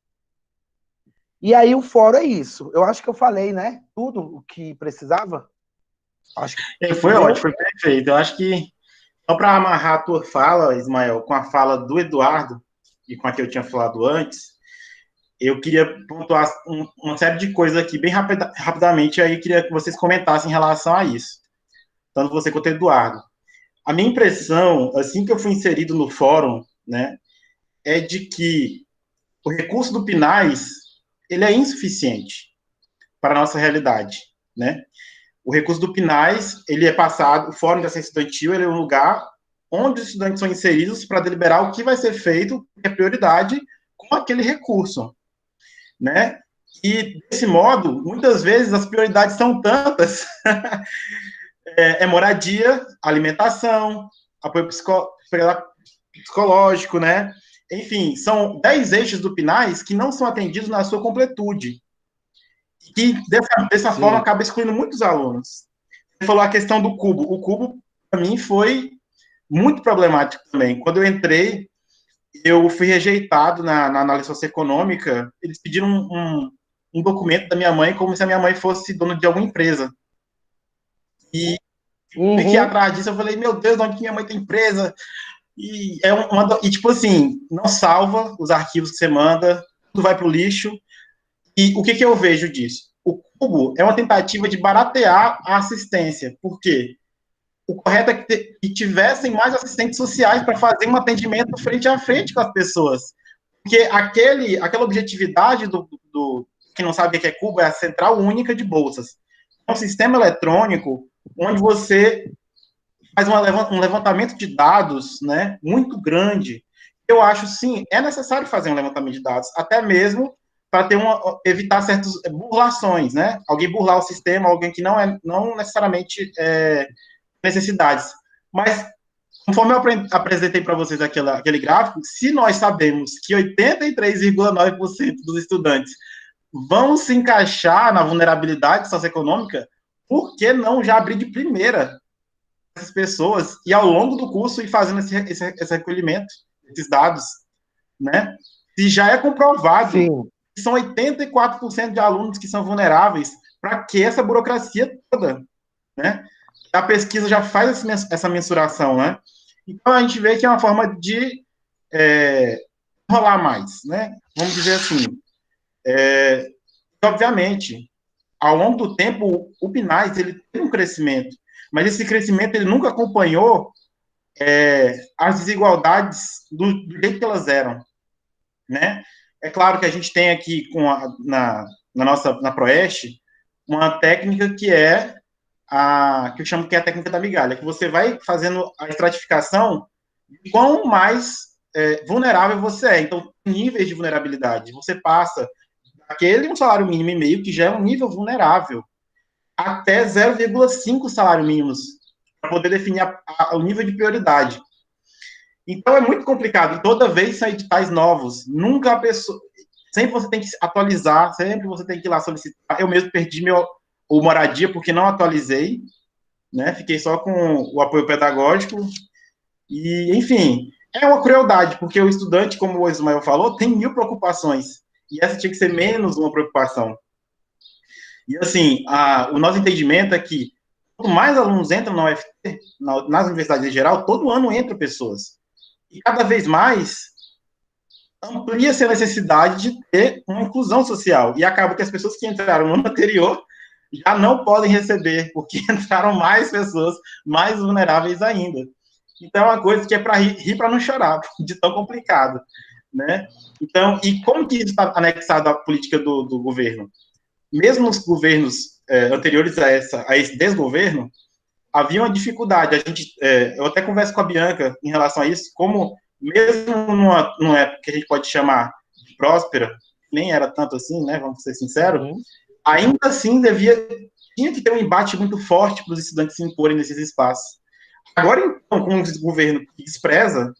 E aí o fórum é isso. Eu acho que eu falei, né? Tudo o que precisava. Acho que foi ótimo, foi perfeito. Eu acho que, só para amarrar a tua fala, Ismael, com a fala do Eduardo, e com a que eu tinha falado antes, eu queria pontuar uma série de coisas aqui, bem rapidamente, aí eu queria que vocês comentassem em relação a isso. Tanto você quanto o Eduardo. A minha impressão, assim que eu fui inserido no fórum, né, é de que o recurso do PNAES, ele é insuficiente para a nossa realidade, né? O recurso do PNAES, ele é passado, o Fórum da Ciência Estudantil, ele é um lugar onde os estudantes são inseridos para deliberar o que vai ser feito, que é prioridade, com aquele recurso, né? E, desse modo, muitas vezes as prioridades são tantas, moradia, alimentação, apoio psicológico, né? Enfim, são 10 eixos do PNAES que não são atendidos na sua completude. E dessa forma acaba excluindo muitos alunos. Você falou a questão do cubo. O cubo, para mim, foi muito problemático também. Quando eu entrei, eu fui rejeitado na análise socioeconômica. Eles pediram um documento da minha mãe como se a minha mãe fosse dona de alguma empresa. E fiquei atrás disso, eu falei, meu Deus, onde que minha mãe tem empresa? E, e tipo assim, não salva os arquivos que você manda, tudo vai para o lixo. E o que eu vejo disso? O cubo é uma tentativa de baratear a assistência. Por quê? O correto é que tivessem mais assistentes sociais para fazer um atendimento frente a frente com as pessoas. Porque aquela objetividade do que não sabe o que é cubo é a central única de bolsas. É um sistema eletrônico onde você faz um levantamento de dados, né, muito grande. Eu acho, sim, é necessário fazer um levantamento de dados, até mesmo para evitar certas burlações, né? Alguém burlar o sistema, alguém que não necessariamente necessidades. Mas, conforme eu apresentei para vocês aquele gráfico, se nós sabemos que 83,9% dos estudantes vão se encaixar na vulnerabilidade socioeconômica, por que não já abrir de primeira essas pessoas e ao longo do curso ir fazendo esse recolhimento, esses dados, né? Se já é comprovado Sim. que são 84% de alunos que são vulneráveis, para que essa burocracia toda, né? A pesquisa já faz essa mensuração, né? Então a gente vê que é uma forma de rolar mais, né? Vamos dizer assim. Obviamente, ao longo do tempo, o PNAES ele tem um crescimento, mas esse crescimento ele nunca acompanhou as desigualdades do jeito que elas eram, né? É claro que a gente tem aqui na Proeste uma técnica que é que eu chamo que é a técnica da migalha, que você vai fazendo a estratificação de quão mais vulnerável você é. Então, níveis de vulnerabilidade. Você passa daquele um salário mínimo e meio, que já é um nível vulnerável, até 0,5 salário mínimos, para poder definir o nível de prioridade. Então, é muito complicado. E toda vez são editais novos. Nunca a pessoa... Sempre você tem que atualizar, sempre você tem que ir lá solicitar. Eu mesmo perdi o moradia porque não atualizei, né? Fiquei só com o apoio pedagógico. E, enfim, é uma crueldade, porque o estudante, como o Ismael falou, tem 1000 preocupações. E essa tinha que ser menos uma preocupação. E, assim, o nosso entendimento é que quanto mais alunos entram na UFT, nas universidades em geral, todo ano entram pessoas. E cada vez mais amplia-se a necessidade de ter uma inclusão social. E acaba que as pessoas que entraram no ano anterior já não podem receber, porque entraram mais pessoas mais vulneráveis ainda. Então, é uma coisa que é para rir para não chorar, de tão complicado, né? Então, e como que isso está anexado à política do governo? Mesmo nos governos anteriores a esse desgoverno, havia uma dificuldade. Eu até converso com a Bianca em relação a isso, como mesmo numa época que a gente pode chamar de próspera, nem era tanto assim, né? Vamos ser sinceros, ainda assim tinha que ter um embate muito forte para os estudantes se imporem nesses espaços. Agora, então, com o governo que despreza,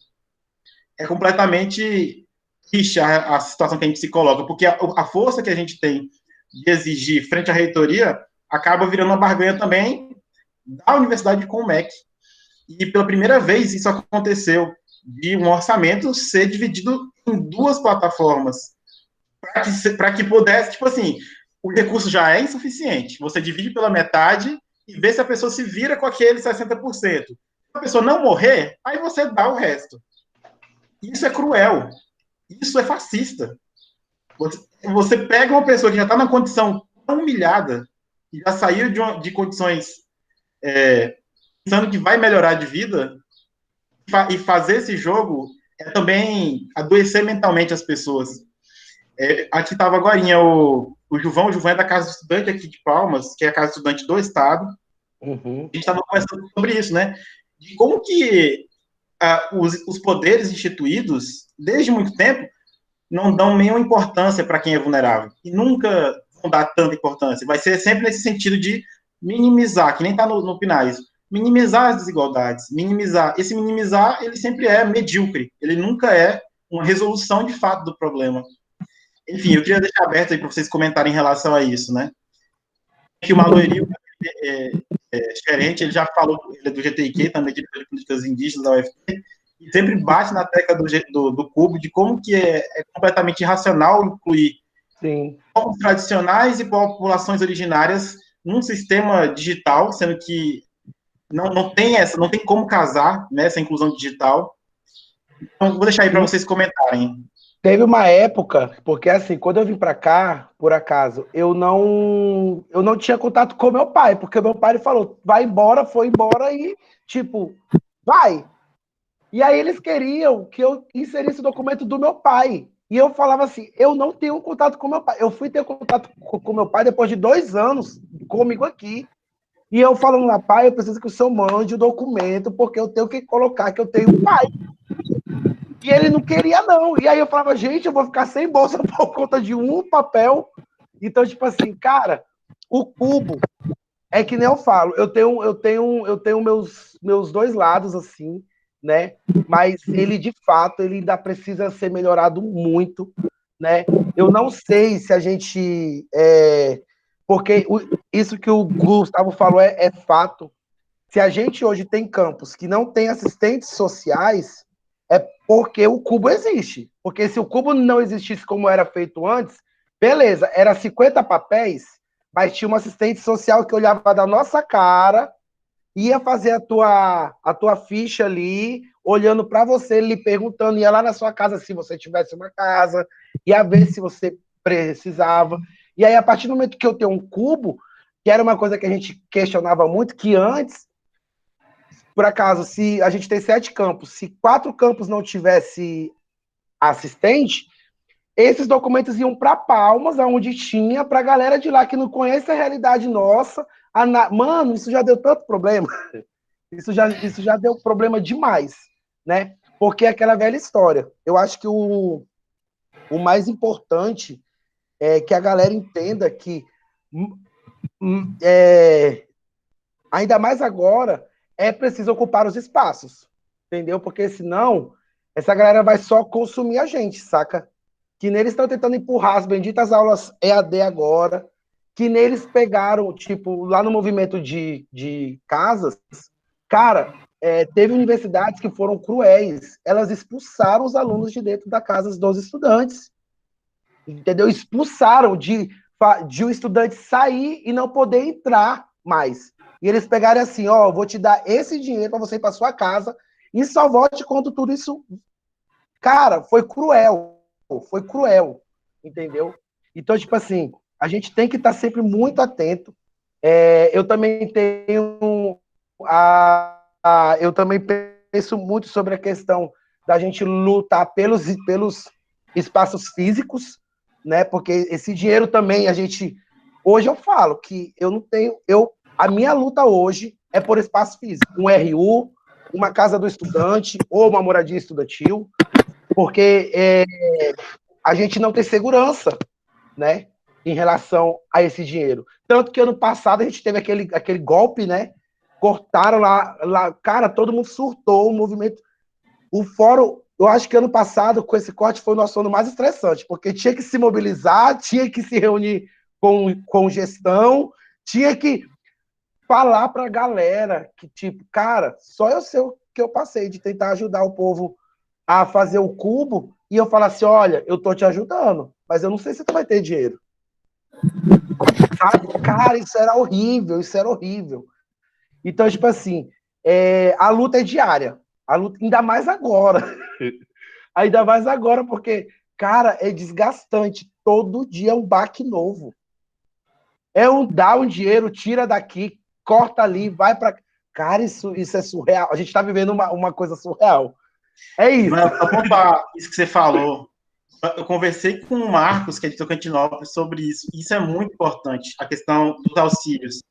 é completamente triste a situação que a gente se coloca, porque a força que a gente tem de exigir frente à reitoria acaba virando uma barganha também da universidade com o MEC. E pela primeira vez isso aconteceu, de um orçamento ser dividido em 2 plataformas, para que pudesse, tipo assim, o recurso já é insuficiente, você divide pela metade e vê se a pessoa se vira com aquele 60%. Se a pessoa não morrer, aí você dá o resto. Isso é cruel. Isso é fascista. Você pega uma pessoa que já está na condição tão humilhada, que já saiu de condições pensando que vai melhorar de vida, e fazer esse jogo é também adoecer mentalmente as pessoas. Aqui estava agora o Juvão é da Casa do Estudante aqui de Palmas, que é a Casa do Estudante do Estado. Uhum. A gente estava conversando sobre isso, né? De como que os poderes instituídos, desde muito tempo, não dão nenhuma importância para quem é vulnerável. E nunca vão dar tanta importância. Vai ser sempre nesse sentido de minimizar, que nem está no PNAES, minimizar as desigualdades, minimizar. Esse minimizar, ele sempre é medíocre. Ele nunca é uma resolução de fato do problema. Enfim, eu queria deixar aberto aí para vocês comentarem em relação a isso, né? Que o Maloeri, gerente, ele já falou, ele é do GTIQ, também de políticas indígenas da UFT, e sempre bate na tecla do cubo de como que é completamente irracional incluir povos tradicionais e populações originárias num sistema digital, sendo que não tem como casar, né, essa inclusão digital. Então, vou deixar aí para vocês comentarem. Teve uma época, porque assim, quando eu vim para cá, por acaso, eu não tinha contato com meu pai, porque meu pai falou, vai embora, foi embora e, tipo, vai. E aí eles queriam que eu inserisse o documento do meu pai. E eu falava assim, eu não tenho contato com meu pai. Eu fui ter contato com meu pai depois de 2 anos comigo aqui. E eu falando lá, pai, eu preciso que o senhor mande o documento, porque eu tenho que colocar que eu tenho um pai. E ele não queria, não. E aí eu falava, gente, eu vou ficar sem bolsa por conta de um papel. Então, tipo assim, cara, o cubo é que nem eu falo, eu tenho meus dois lados, assim, né? Mas ele, de fato, ele ainda precisa ser melhorado muito, né? Eu não sei se a gente. Porque isso que o Gustavo falou é fato. Se a gente hoje tem campos que não tem assistentes sociais, é porque o cubo existe. Porque se o cubo não existisse como era feito antes, beleza, era 50 papéis, mas tinha um assistente social que olhava da nossa cara, ia fazer a tua ficha ali, olhando para você, lhe perguntando, ia lá na sua casa se você tivesse uma casa, ia ver se você precisava. E aí, a partir do momento que eu tenho um cubo, que era uma coisa que a gente questionava muito, que antes por acaso, se a gente tem 7 campos, se 4 campos não tivesse assistente, esses documentos iam para Palmas, aonde tinha, para a galera de lá que não conhece a realidade nossa. Mano, isso já deu tanto problema. Isso já deu problema demais, né? Porque é aquela velha história. Eu acho que o mais importante é que a galera entenda que ainda mais agora, é preciso ocupar os espaços, entendeu? Porque senão, essa galera vai só consumir a gente, saca? Que neles estão tentando empurrar as benditas aulas EAD agora, que neles pegaram, tipo, lá no movimento de casas, cara, teve universidades que foram cruéis, elas expulsaram os alunos de dentro da casa dos estudantes, entendeu? Expulsaram de o estudante sair e não poder entrar mais. E eles pegaram assim, ó, vou te dar esse dinheiro para você ir para sua casa e só volte quando tudo isso. Cara, foi cruel, entendeu? Então, tipo assim, a gente tem que estar sempre muito atento. Eu também tenho eu também penso muito sobre a questão da gente lutar pelos espaços físicos, né? Porque esse dinheiro também hoje eu falo que eu não tenho, a minha luta hoje é por espaço físico, um RU, uma casa do estudante ou uma moradia estudantil, porque a gente não tem segurança, né? Em relação a esse dinheiro. Tanto que ano passado a gente teve aquele golpe, né? Cortaram lá, cara, todo mundo surtou, o movimento. O fórum, eu acho que ano passado, com esse corte, foi o nosso ano mais estressante, porque tinha que se mobilizar, tinha que se reunir com gestão, tinha que falar para a galera que, tipo, cara, só eu sei o que eu passei de tentar ajudar o povo a fazer o cubo, e eu falar assim, olha, eu tô te ajudando, mas eu não sei se tu vai ter dinheiro. Sabe? Cara, isso era horrível, isso era horrível. Então, tipo assim, a luta é diária. A luta, ainda mais agora. Ainda mais agora, porque, cara, é desgastante. Todo dia é um baque novo. Dá um dinheiro, tira daqui, corta ali, vai para. Cara, isso é surreal. A gente está vivendo uma coisa surreal. É isso. Mas, para pontuar isso que você falou, eu conversei com o Marcos, que é de Tocantinópolis, sobre isso. Isso é muito importante, a questão dos auxílios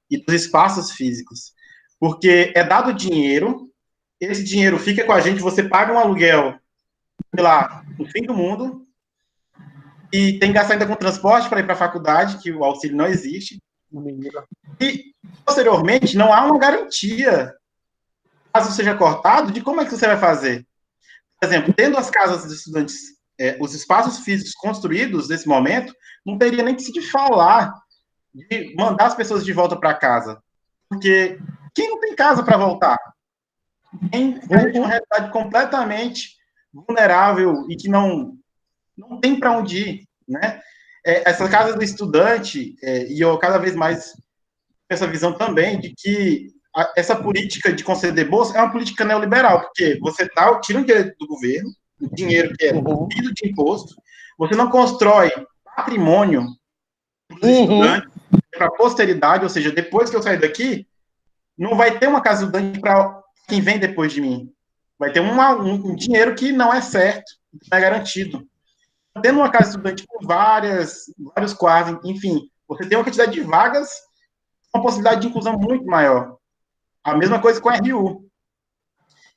e dos espaços físicos. Porque é dado dinheiro, esse dinheiro fica com a gente, você paga um aluguel, sei lá, no fim do mundo, e tem que gastar ainda com transporte para ir para a faculdade, que o auxílio não existe. E, posteriormente, não há uma garantia, caso seja cortado, de como é que você vai fazer. Por exemplo, tendo as casas dos estudantes, os espaços físicos construídos nesse momento, não teria nem que se falar de mandar as pessoas de volta para casa. Porque quem não tem casa para voltar? Quem vive uma realidade completamente vulnerável e que não tem para onde ir, né? Essa casa do estudante, e eu cada vez mais essa visão também de que essa política de conceder bolsa é uma política neoliberal, porque você tira um dinheiro do governo, o dinheiro que é devido de imposto, você não constrói patrimônio para os estudantes, para a posteridade, ou seja, depois que eu sair daqui, não vai ter uma casa estudante para quem vem depois de mim. Vai ter um dinheiro que não é certo, não é garantido. tendo uma casa estudante com vários quartos, enfim, você tem uma quantidade de vagas, uma possibilidade de inclusão muito maior. A mesma coisa com a RU.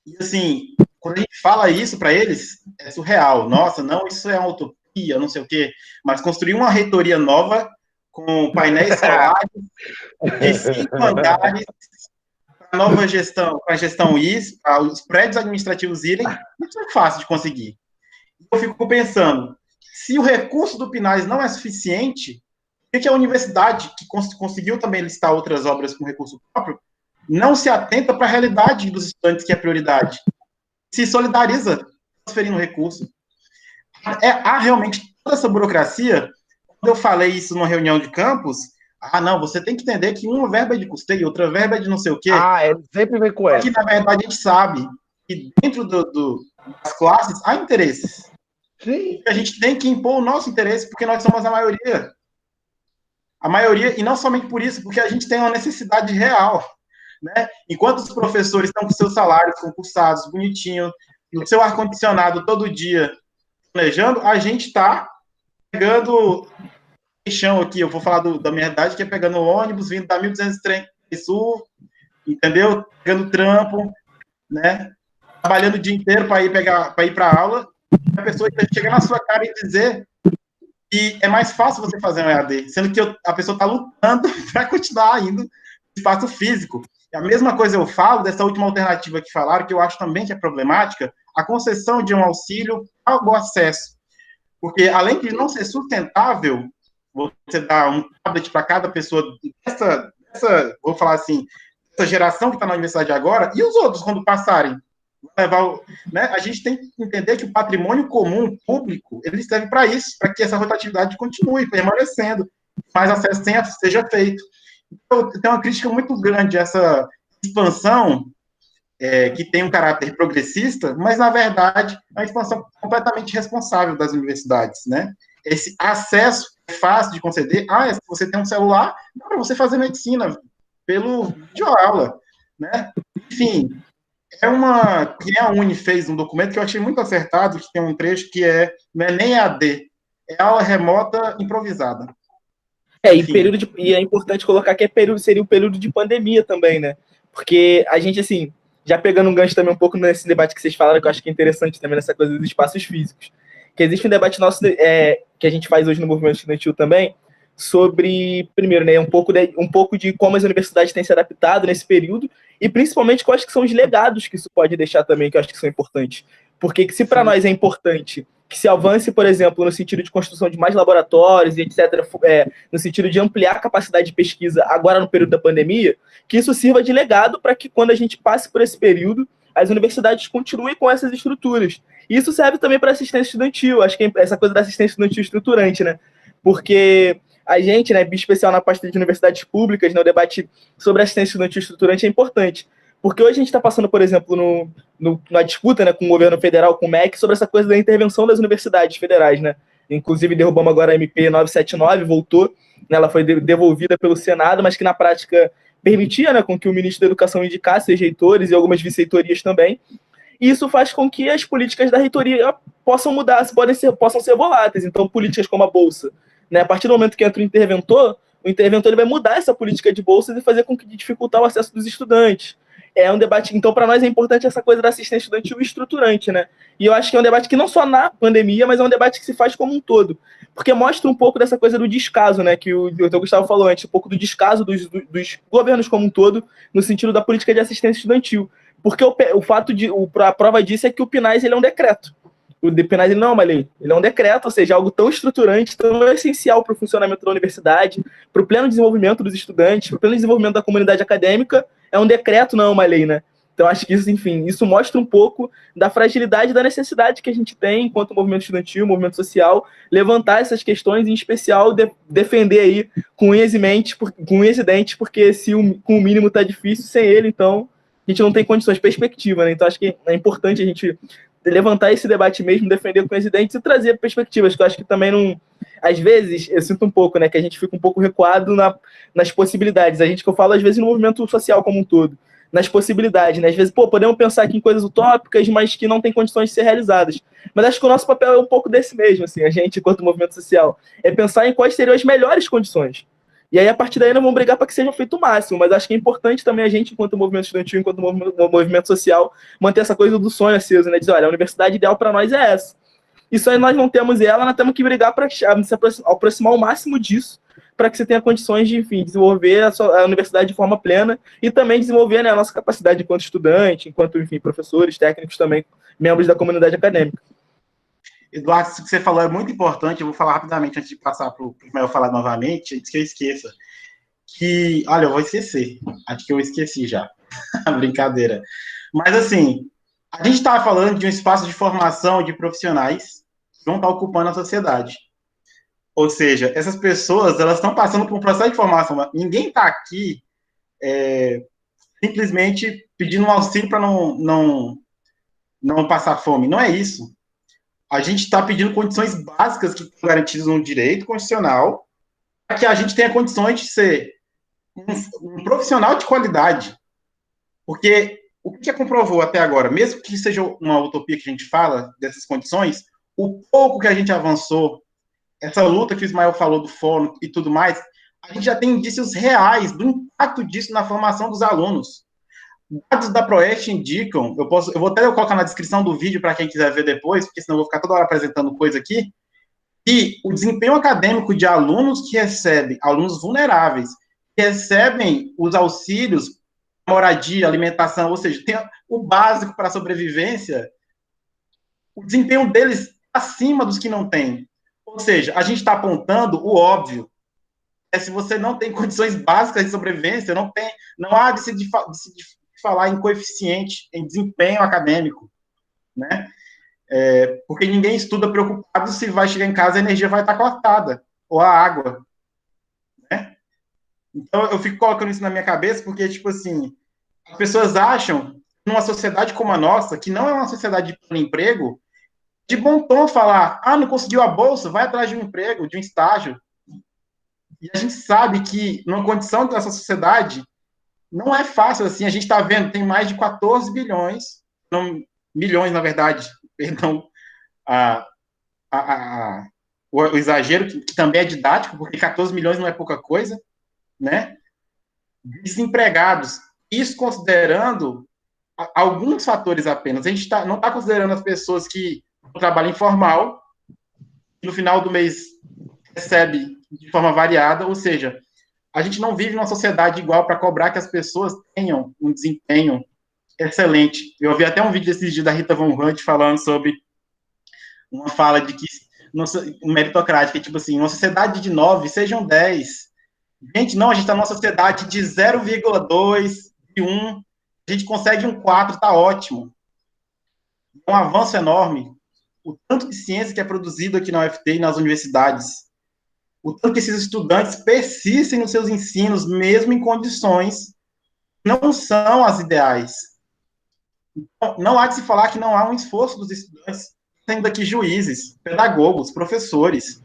E, assim, quando a gente fala isso para eles, é surreal. Nossa, não, isso é uma utopia, não sei o quê. Mas construir uma reitoria nova com painéis solares de 5 andares para a nova gestão, para a gestão IS, para os prédios administrativos irem, isso é fácil de conseguir. Eu fico pensando, se o recurso do Pinhais não é suficiente, por que a universidade, que conseguiu também listar outras obras com recurso próprio, não se atenta para a realidade dos estudantes, que é prioridade? Se solidariza transferindo recurso. Há realmente toda essa burocracia. Quando eu falei isso numa reunião de campus, não, você tem que entender que uma verba é de custeio, outra verba é de não sei o quê. Ele sempre vem com essa. Porque, na verdade, a gente sabe que dentro das classes há interesses. Sim. A gente tem que impor o nosso interesse, porque nós somos a maioria. A maioria, e não somente por isso, porque a gente tem uma necessidade real. Né? Enquanto os professores estão com seus salários concursados, bonitinho, no seu ar-condicionado todo dia, planejando, a gente está pegando chão aqui, eu vou falar da minha idade, que é pegando ônibus, vindo da 1230 Sul, entendeu? Pegando trampo, né? Trabalhando o dia inteiro para ir para a aula, a pessoa chegar na sua cara e dizer que é mais fácil você fazer um EAD, sendo que a pessoa está lutando para continuar indo no espaço físico. E a mesma coisa eu falo dessa última alternativa que falaram, que eu acho também que é problemática, a concessão de um auxílio ao acesso. Porque, além de não ser sustentável, você dar um tablet para cada pessoa vou falar assim, essa geração que está na universidade agora, e os outros, quando passarem, né? A gente tem que entender que o patrimônio comum público, ele serve para isso, para que essa rotatividade continue permanecendo, mais acesso seja feito. Então, tem uma crítica muito grande a essa expansão, que tem um caráter progressista, mas, na verdade, é uma expansão completamente irresponsável das universidades, né? Esse acesso é fácil de conceder. Se você tem um celular, dá para você fazer medicina pelo videoaula, né? Enfim, que a Uni fez um documento que eu achei muito acertado, que tem um trecho que não é nem EAD, é aula remota improvisada. E é importante colocar que seria o período de pandemia também, né? Porque a gente, assim, já pegando um gancho também um pouco nesse debate que vocês falaram, que eu acho que é interessante também nessa coisa dos espaços físicos, que existe um debate nosso que a gente faz hoje no movimento estudantil também, sobre, primeiro, né, um pouco de como as universidades têm se adaptado nesse período, e principalmente quais que são os legados que isso pode deixar também, que eu acho que são importantes. Porque se para nós é importante que se avance, por exemplo, no sentido de construção de mais laboratórios e etc., no sentido de ampliar a capacidade de pesquisa agora no período da pandemia, que isso sirva de legado para que quando a gente passe por esse período, as universidades continuem com essas estruturas. E isso serve também para assistência estudantil, acho que essa coisa da assistência estudantil estruturante, né? Porque a gente, né, em especial na parte de universidades públicas, né, o debate sobre assistência estudantil estruturante é importante. Porque hoje a gente está passando, por exemplo, na disputa, né, com o governo federal, com o MEC, sobre essa coisa da intervenção das universidades federais, né? Inclusive, derrubamos agora a MP 979, voltou, né, ela foi devolvida pelo Senado, mas que na prática permitia, né, com que o ministro da Educação indicasse os reitores e algumas vice-reitorias também. E isso faz com que as políticas da reitoria possam mudar, possam ser voláteis. Então, políticas como a Bolsa, né, a partir do momento que entra o interventor ele vai mudar essa política de bolsas e fazer com que dificultar o acesso dos estudantes. É um debate, então, para nós é importante essa coisa da assistência estudantil estruturante, né? E eu acho que é um debate que não só na pandemia, mas é um debate que se faz como um todo. Porque mostra um pouco dessa coisa do descaso, né? Que o Dr. Gustavo falou antes, um pouco do descaso dos governos como um todo, no sentido da política de assistência estudantil. Porque a prova disso é que o Pinhais, ele é um decreto. O Pinhais, ele não é uma lei, ele é um decreto, ou seja, algo tão estruturante, tão essencial para o funcionamento da universidade, para o pleno desenvolvimento dos estudantes, para o pleno desenvolvimento da comunidade acadêmica, é um decreto, não é uma lei, né? Então, acho que isso, enfim, isso mostra um pouco da fragilidade e da necessidade que a gente tem, enquanto movimento estudantil, movimento social, levantar essas questões, em especial, defender aí com unhas e dentes, porque com o mínimo tá difícil, sem ele, então, a gente não tem condições, perspectiva, né? Então, acho que é importante a gente levantar esse debate mesmo, defender com unhas e dentes e trazer perspectivas, que eu acho que também não... Às vezes, eu sinto um pouco, né, que a gente fica um pouco recuado nas possibilidades. A gente, que eu falo, às vezes, no movimento social como um todo, nas possibilidades, né? Às vezes, podemos pensar aqui em coisas utópicas, mas que não têm condições de ser realizadas. Mas acho que o nosso papel é um pouco desse mesmo, assim, a gente, enquanto movimento social, é pensar em quais seriam as melhores condições. E aí, a partir daí, não vamos brigar para que seja feito o máximo, mas acho que é importante também a gente, enquanto movimento estudantil, enquanto movimento social, manter essa coisa do sonho aceso, né? Dizer, olha, a universidade ideal para nós é essa. Isso aí nós não temos ela, nós temos que brigar para se aproximar ao máximo disso, para que você tenha condições de, enfim, desenvolver a universidade de forma plena e também desenvolver, né, a nossa capacidade enquanto estudante, enquanto, enfim, professores, técnicos também, membros da comunidade acadêmica. Eduardo, isso que você falou é muito importante, eu vou falar rapidamente antes de passar para o Ismael falar novamente, antes que eu esqueça. Olha, eu vou esquecer, acho que eu esqueci já, brincadeira. Mas, assim, a gente estava falando de um espaço de formação de profissionais que vão estar ocupando a sociedade. Ou seja, essas pessoas, elas estão passando por um processo de formação. Ninguém está aqui simplesmente pedindo um auxílio para não passar fome. Não é isso. A gente está pedindo condições básicas que estão garantidas no direito constitucional para que a gente tenha condições de ser um profissional de qualidade. Porque o que comprovou até agora, mesmo que seja uma utopia que a gente fala dessas condições, o pouco que a gente avançou, essa luta que o Ismael falou do fórum e tudo mais, a gente já tem indícios reais do impacto disso na formação dos alunos. Dados da Proeste indicam, eu vou até colocar na descrição do vídeo para quem quiser ver depois, porque senão eu vou ficar toda hora apresentando coisa aqui, e o desempenho acadêmico de alunos que recebem, alunos vulneráveis, que recebem os auxílios, moradia, alimentação, ou seja, tem o básico para a sobrevivência, o desempenho deles acima dos que não têm. Ou seja, a gente está apontando o óbvio. Se você não tem condições básicas de sobrevivência, não há de se falar em coeficiente, em desempenho acadêmico, né? Porque ninguém estuda preocupado se vai chegar em casa e a energia vai estar cortada, ou a água, né? Então, eu fico colocando isso na minha cabeça porque, tipo assim, as pessoas acham, numa sociedade como a nossa, que não é uma sociedade de pleno emprego, de bom tom falar, não conseguiu a bolsa, vai atrás de um emprego, de um estágio. E a gente sabe que, numa condição dessa sociedade, não é fácil assim. A gente está vendo, tem mais de 14 bilhões, não, milhões, na verdade, perdão, o exagero, que também é didático, porque 14 milhões não é pouca coisa, né? Desempregados. Isso considerando alguns fatores apenas. A gente não está considerando as pessoas que trabalham informal, no final do mês recebe de forma variada, ou seja, a gente não vive numa sociedade igual para cobrar que as pessoas tenham um desempenho excelente. Eu vi até um vídeo desses dias da Rita Von Hunt falando sobre uma fala de que meritocrática, tipo assim, uma sociedade de 9, sejam 10. Gente, não, a gente está numa sociedade de 0,2, de 1, a gente consegue um 4, tá ótimo. É um avanço enorme. O tanto de ciência que é produzido aqui na UFT e nas universidades, o tanto que esses estudantes persistem nos seus ensinos, mesmo em condições que não são as ideais. Então, não há de se falar que não há um esforço dos estudantes, sendo aqui juízes, pedagogos, professores.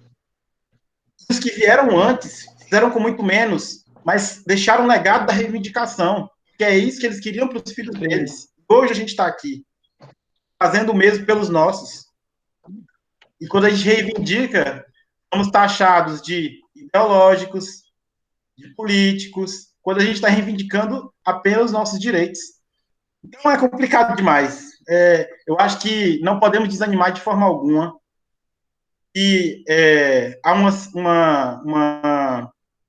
Os que vieram antes fizeram com muito menos, mas deixaram um legado da reivindicação, que é isso que eles queriam para os filhos deles. Hoje a gente está aqui, fazendo o mesmo pelos nossos. E quando a gente reivindica, somos taxados de ideológicos, de políticos, quando a gente está reivindicando apenas os nossos direitos. Então é complicado demais. Eu acho que não podemos desanimar de forma alguma. E há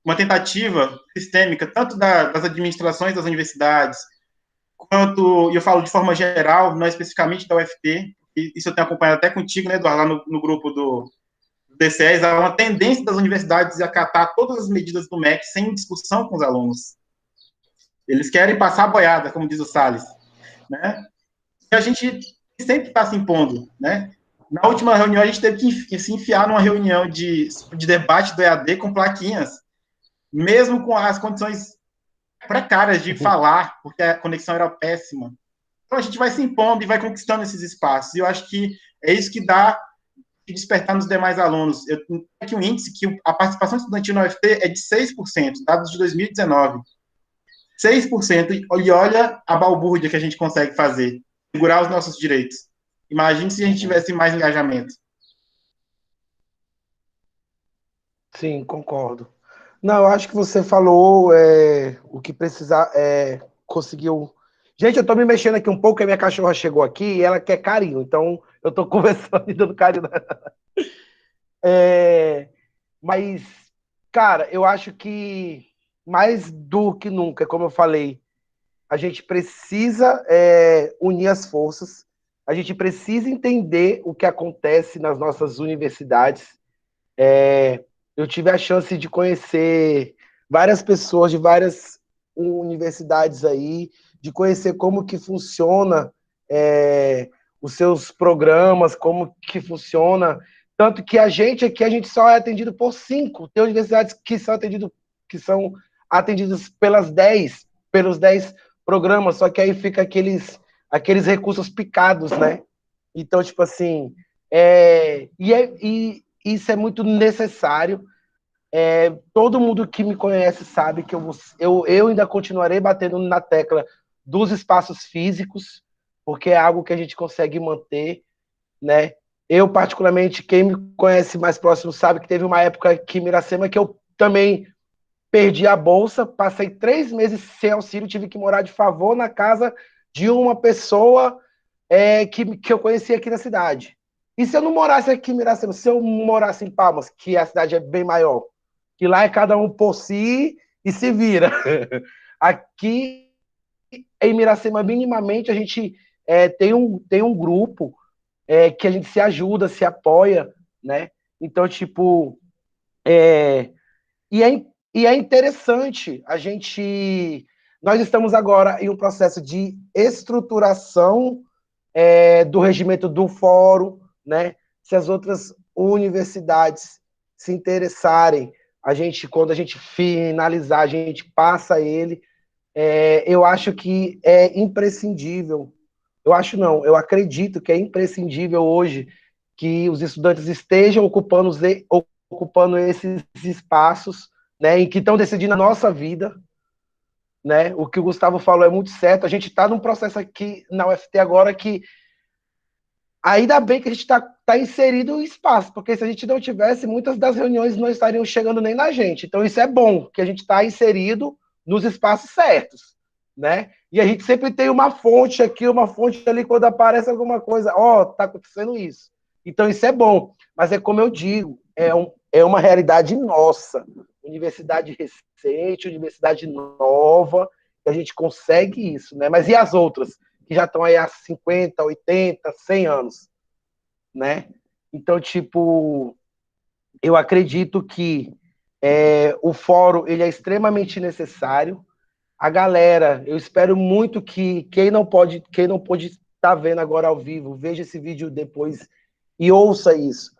uma tentativa sistêmica, tanto das administrações das universidades, quanto, e eu falo de forma geral, não especificamente da UFT, e isso eu tenho acompanhado até contigo, né, Eduardo, lá no grupo do DCES, há uma tendência das universidades a acatar todas as medidas do MEC sem discussão com os alunos. Eles querem passar a boiada, como diz o Salles, né? E a gente sempre está se impondo, né? Na última reunião, a gente teve que se enfiar numa reunião de debate do EAD com plaquinhas, mesmo com as condições precárias de falar, porque a conexão era péssima. Então, a gente vai se impondo e vai conquistando esses espaços. E eu acho que é isso que dá de despertar nos demais alunos. Eu tenho aqui um índice que a participação estudantil na UFT é de 6%, dados de 2019. 6%, e olha a balbúrdia que a gente consegue fazer, segurar os nossos direitos. Imagine se a gente tivesse mais engajamento. Sim, concordo. Não, eu acho que você falou o que precisar, conseguiu. Gente, eu tô me mexendo aqui um pouco, a minha cachorra chegou aqui e ela quer carinho, então eu tô conversando e dando carinho. É, mas, cara, eu acho que mais do que nunca, como eu falei, a gente precisa unir as forças, a gente precisa entender o que acontece nas nossas universidades. Eu tive a chance de conhecer várias pessoas de várias universidades aí, de conhecer como que funciona os seus programas, como que funciona. Tanto que a gente aqui, a gente só é atendido por 5. Tem universidades que são atendidas pelos 10 programas, só que aí fica aqueles recursos picados, né? Então, tipo assim, e isso é muito necessário. Todo mundo que me conhece sabe que eu ainda continuarei batendo na tecla dos espaços físicos, porque é algo que a gente consegue manter, né? Eu, particularmente, quem me conhece mais próximo sabe que teve uma época aqui em Miracema que eu também perdi a bolsa, passei 3 meses sem auxílio, tive que morar de favor na casa de uma pessoa que eu conhecia aqui na cidade. E se eu não morasse aqui em Miracema, se eu morasse em Palmas, que a cidade é bem maior, que lá é cada um por si e se vira. Aqui em Miracema, minimamente, a gente tem um grupo que a gente se ajuda, se apoia, né? Então, tipo, e é interessante a gente. Nós estamos agora em um processo de estruturação do regimento do fórum, né? Se as outras universidades se interessarem, quando a gente finalizar, a gente passa ele. Eu acho que é imprescindível. Eu acho não, eu acredito que é imprescindível hoje que os estudantes estejam ocupando esses espaços, né, em que estão decidindo a nossa vida, né? O que o Gustavo falou é muito certo. A gente está num processo aqui na UFT agora que ainda bem que a gente tá inserido em espaço, porque se a gente não tivesse, muitas das reuniões não estariam chegando nem na gente. Então isso é bom, que a gente está inserido nos espaços certos, né? E a gente sempre tem uma fonte aqui, uma fonte ali, quando aparece alguma coisa, tá acontecendo isso. Então isso é bom, mas é como eu digo, é uma realidade nossa. Universidade recente, universidade nova, que a gente consegue isso, né? Mas e as outras? Que já estão aí há 50, 80, 100 anos, né? Então, tipo, eu acredito que o fórum ele é extremamente necessário. A galera, eu espero muito que quem não pode estar vendo agora ao vivo, veja esse vídeo depois e ouça isso.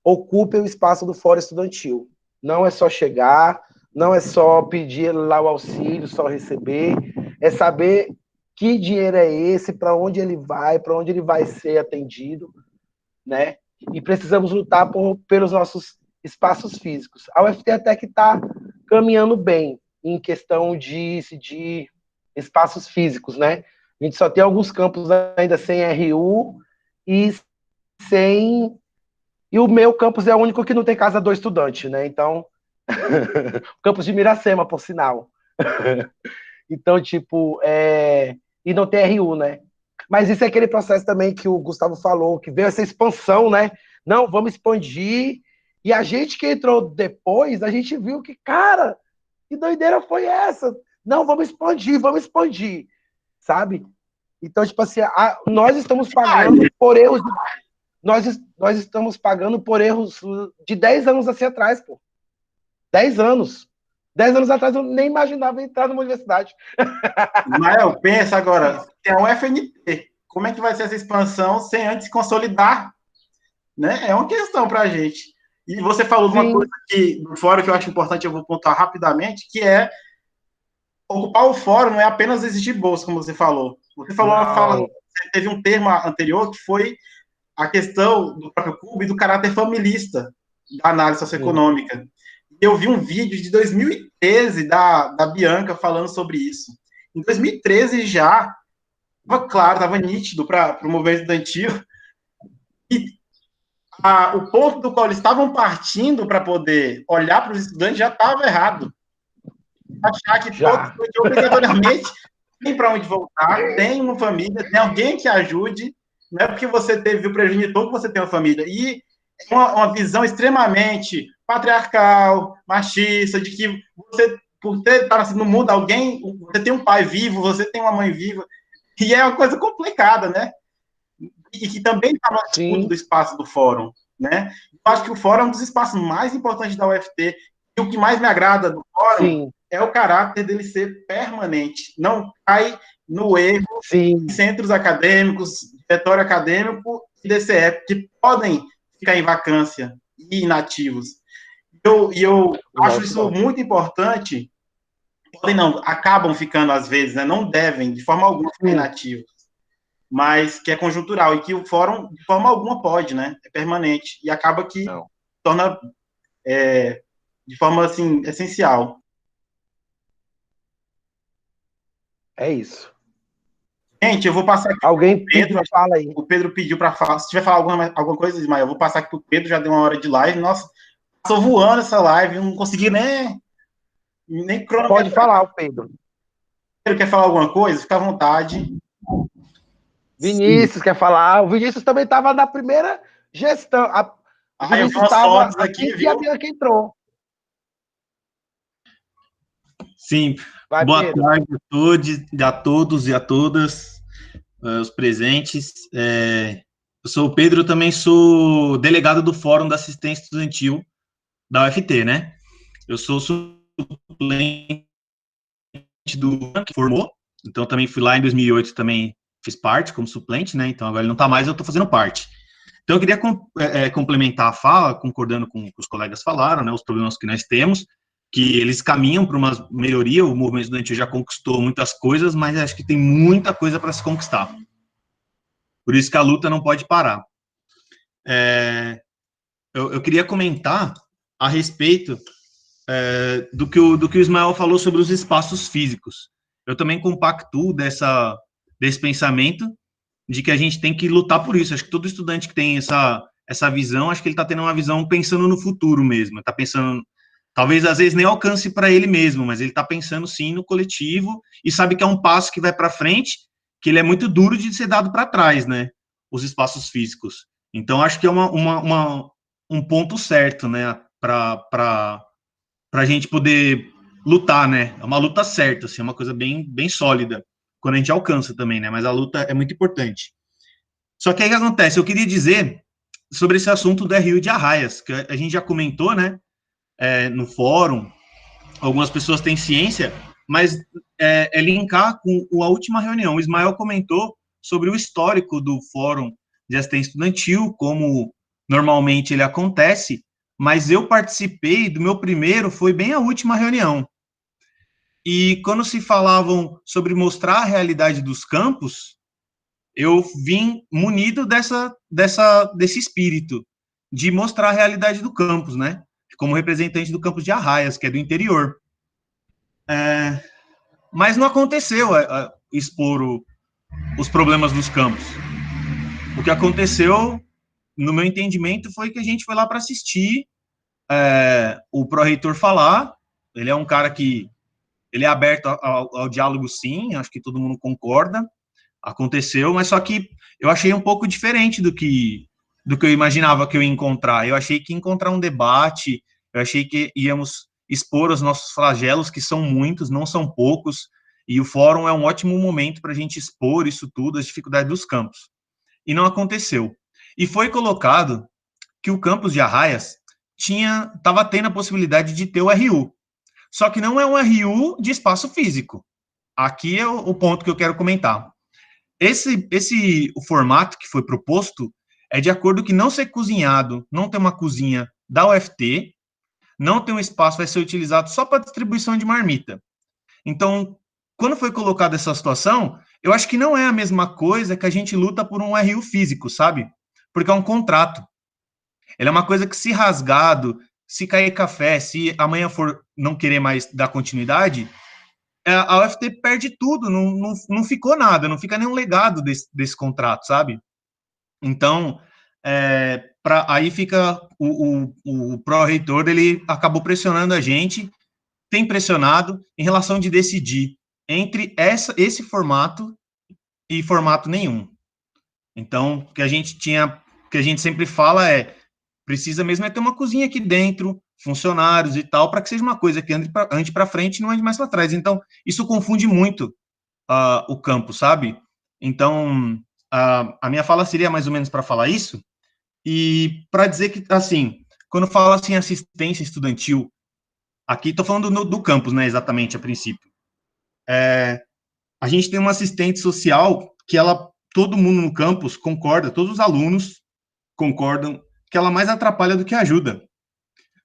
Ocupe o espaço do fórum estudantil. Não é só chegar, não é só pedir lá o auxílio, só receber, é saber que dinheiro é esse, para onde ele vai ser atendido, né? E precisamos lutar pelos nossos espaços físicos. A UFT até que está caminhando bem em questão de espaços físicos, né? A gente só tem alguns campos ainda sem RU e sem... E o meu campus é o único que não tem casa do estudante, né? Então, o campus de Miracema, por sinal. Então, tipo, e não tem RU, né? Mas isso é aquele processo também que o Gustavo falou, que veio essa expansão, né? Não, vamos expandir. E a gente que entrou depois, a gente viu que, cara, que doideira foi essa? Não, vamos expandir, sabe? Então, tipo assim, nós estamos pagando por erros. Nós estamos pagando por erros de 10 anos assim atrás, pô. 10 anos. 10 anos atrás eu nem imaginava entrar numa universidade. Ismael, pensa agora, tem um FNP. Como é que vai ser essa expansão sem antes consolidar? Né? É uma questão para a gente. E você falou de uma coisa que, do fórum que eu acho importante, eu vou pontuar rapidamente, que é ocupar o fórum não é apenas exigir bolsa, como você falou. Você você teve um termo anterior que foi a questão do próprio clube e do caráter familista da análise socioeconômica. E eu vi um vídeo de 2013 da Bianca falando sobre isso. Em 2013 já estava claro, estava nítido para o movimento estudantil, e o ponto do qual eles estavam partindo para poder olhar para os estudantes já estava errado. Achar que todos obrigatoriamente tem para onde voltar, tem uma família, tem alguém que ajude, não é porque você teve o progenitor que você tem uma família. E uma visão extremamente patriarcal, machista, de que você, por estar nascido no mundo, você tem um pai vivo, você tem uma mãe viva, e é uma coisa complicada, né? E que também está no escudo do espaço do fórum, né? Eu acho que o fórum é um dos espaços mais importantes da UFT, e o que mais me agrada do fórum é o caráter dele ser permanente, não cai no erro de centros acadêmicos, diretório acadêmico e DCE, que podem ficar em vacância e inativos. E eu acho isso muito importante. Podem não, acabam ficando às vezes, né? Não devem, de forma alguma, ficar inativos, mas que é conjuntural e que o fórum, de forma alguma, pode, né? É permanente e acaba que torna de forma assim essencial. É isso. Gente, eu vou passar aqui. Alguém Pedro, fala aí. O Pedro pediu para falar. Se tiver falar alguma coisa, Ismael, eu vou passar aqui para o Pedro. Já deu uma hora de live. Nossa, passou voando essa live. Não consegui nem cronometrar. Pode falar, o Pedro. Pedro quer falar alguma coisa? Fica à vontade. Vinícius quer falar. O Vinícius também estava na primeira gestão. O Vinícius estava aqui e a Bianca entrou. Sim. Boa tarde a todos e a todas, os presentes. Eu sou o Pedro, eu também sou delegado do Fórum da Assistência Estudantil da UFT, né? Eu sou suplente do que formou, então também fui lá em 2008, também fiz parte como suplente, né? Então agora ele não está mais, eu estou fazendo parte. Então eu queria complementar a fala, concordando com o que os colegas falaram, né? Os problemas que nós temos, que eles caminham para uma melhoria, o movimento estudantil já conquistou muitas coisas, mas acho que tem muita coisa para se conquistar. Por isso que a luta não pode parar. Eu queria comentar a respeito do que o Ismael falou sobre os espaços físicos. Eu também compactuo desse pensamento de que a gente tem que lutar por isso. Acho que todo estudante que tem essa visão, acho que ele está tendo uma visão pensando no futuro mesmo, está pensando... Talvez, às vezes, nem alcance para ele mesmo, mas ele está pensando, sim, no coletivo e sabe que é um passo que vai para frente, que ele é muito duro de ser dado para trás, né? Os espaços físicos. Então, acho que é um ponto certo, né? Para a gente poder lutar, né? É uma luta certa, assim, é uma coisa bem, bem sólida, quando a gente alcança também, né? Mas a luta é muito importante. Só que aí o que acontece? Eu queria dizer sobre esse assunto do RU de Arraias, que a gente já comentou, né? No fórum, algumas pessoas têm ciência, mas é linkar com a última reunião. O Ismael comentou sobre o histórico do Fórum de Assistência Estudantil, como normalmente ele acontece, mas eu participei do meu primeiro, foi bem a última reunião. E quando se falavam sobre mostrar a realidade dos campos, eu vim munido desse espírito, de mostrar a realidade do campus, né? Como representante do campus de Arraias, que é do interior. Mas não aconteceu expor os problemas dos campos. O que aconteceu, no meu entendimento, foi que a gente foi lá para assistir o pró-reitor falar. Ele é um cara que ele é aberto ao diálogo, sim, acho que todo mundo concorda. Aconteceu, mas só que eu achei um pouco diferente do que eu imaginava que eu ia encontrar. Eu achei que ia encontrar um debate, eu achei que íamos expor os nossos flagelos, que são muitos, não são poucos, e o fórum é um ótimo momento para a gente expor isso tudo, as dificuldades dos campos. E não aconteceu. E foi colocado que o campus de Arraias estava tendo a possibilidade de ter o RU. Só que não é um RU de espaço físico. Aqui é o ponto que eu quero comentar. O formato que foi proposto é de acordo que não ser cozinhado, não ter uma cozinha da UFT, não ter um espaço, vai ser utilizado só para distribuição de marmita. Então, quando foi colocada essa situação, eu acho que não é a mesma coisa que a gente luta por um RU físico, sabe? Porque é um contrato. Ele é uma coisa que, se rasgado, se cair café, se amanhã for não querer mais dar continuidade, a UFT perde tudo, não ficou nada, não fica nenhum legado desse contrato, sabe? Então, aí fica o pró-reitor, ele acabou pressionando a gente, tem pressionado em relação de decidir entre esse formato e formato nenhum. Então, o que a gente sempre fala precisa mesmo ter uma cozinha aqui dentro, funcionários e tal, para que seja uma coisa que ande para frente e não ande mais para trás. Então, isso confunde muito o campo, sabe? Então, a minha fala seria mais ou menos para falar isso, e para dizer que, assim, quando fala assim, assistência estudantil, aqui estou falando do campus, né, exatamente, a princípio. A gente tem uma assistente social que todo mundo no campus concorda, todos os alunos concordam que ela mais atrapalha do que ajuda.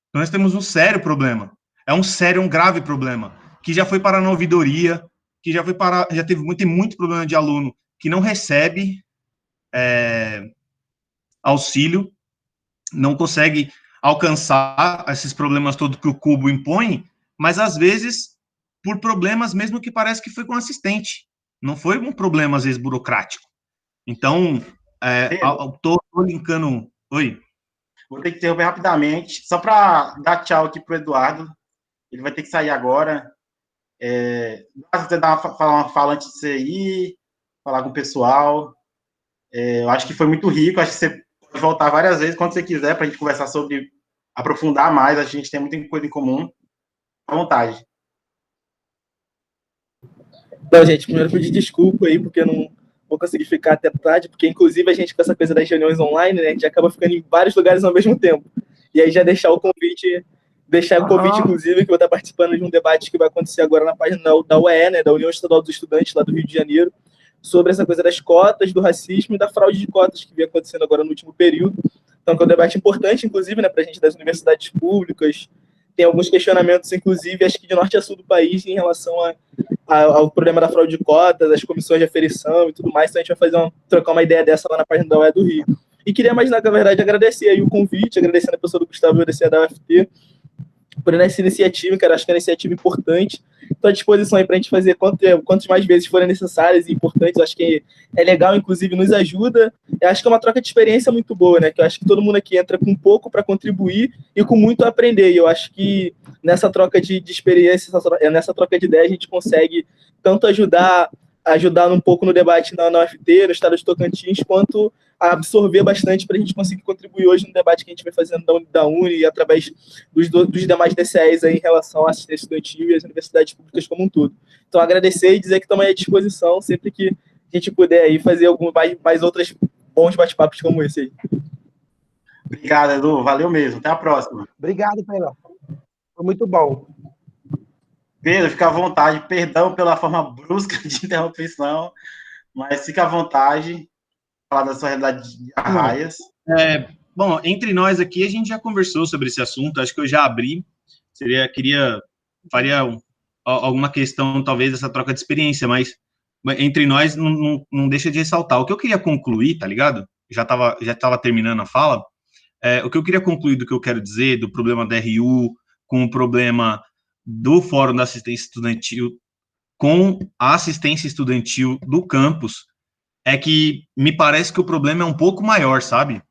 Então, nós temos um sério problema. Um grave problema, que já foi para a ouvidoria, que já teve muito problema de aluno que não recebe auxílio, não consegue alcançar esses problemas todos que o Cubo impõe, mas às vezes por problemas mesmo que parece que foi com assistente. Não foi um problema, às vezes, burocrático. Então, estou linkando... Oi? Vou ter que interromper rapidamente, só para dar tchau aqui para o Eduardo. Ele vai ter que sair agora. Você falar uma fala antes de você ir, falar com o pessoal. Eu acho que foi muito rico, acho que você pode voltar várias vezes, quando você quiser, para a gente conversar sobre, aprofundar mais, a gente tem muita coisa em comum. À vontade. Então, gente, primeiro pedir desculpa aí, porque eu não vou conseguir ficar até tarde, porque, inclusive, a gente, com essa coisa das reuniões online, né, a gente acaba ficando em vários lugares ao mesmo tempo. E aí já deixar o convite, inclusive, que eu vou estar participando de um debate que vai acontecer agora na página da UE, né, da União Estadual dos Estudantes, lá do Rio de Janeiro, sobre essa coisa das cotas, do racismo e da fraude de cotas que vem acontecendo agora no último período. Então, que é um debate importante, inclusive, né, para a gente das universidades públicas. Tem alguns questionamentos, inclusive, acho que de norte a sul do país, em relação ao problema da fraude de cotas, as comissões de aferição e tudo mais. Então, a gente vai trocar uma ideia dessa lá na página da UE do Rio. E queria mais, na verdade, agradecer aí o convite, agradecendo a pessoa do Gustavo e da UFT, por essa iniciativa, cara, acho que é uma iniciativa importante. Estou à disposição aí para a gente fazer quantas mais vezes forem necessárias e importantes. Acho que é legal, inclusive, nos ajuda. Eu acho que é uma troca de experiência muito boa, né? Que eu acho que todo mundo aqui entra com pouco para contribuir e com muito a aprender. E eu acho que nessa troca de experiência, nessa troca de ideia, a gente consegue tanto ajudar um pouco no debate na UFT, no estado de Tocantins, quanto a absorver bastante para a gente conseguir contribuir hoje no debate que a gente vem fazendo da Uni e através dos demais DCEs aí em relação à assistência estudantil e às universidades públicas como um todo. Então, agradecer e dizer que estamos à disposição sempre que a gente puder aí fazer mais outros bons bate-papos como esse aí. Obrigado, Edu. Valeu mesmo. Até a próxima. Obrigado, Pedro. Foi muito bom. Pedro, fica à vontade. Perdão pela forma brusca de interrupção, mas fica à vontade. Falar da sua realidade de Arraias. Bom, entre nós aqui, a gente já conversou sobre esse assunto, acho que eu já abri, faria alguma questão, talvez, dessa troca de experiência, mas entre nós não deixa de ressaltar. O que eu queria concluir, tá ligado? Já tava terminando a fala, o que eu queria concluir do que eu quero dizer, do problema da RU, com o problema do Fórum da Assistência Estudantil, com a assistência estudantil do campus, é que me parece que o problema é um pouco maior, sabe?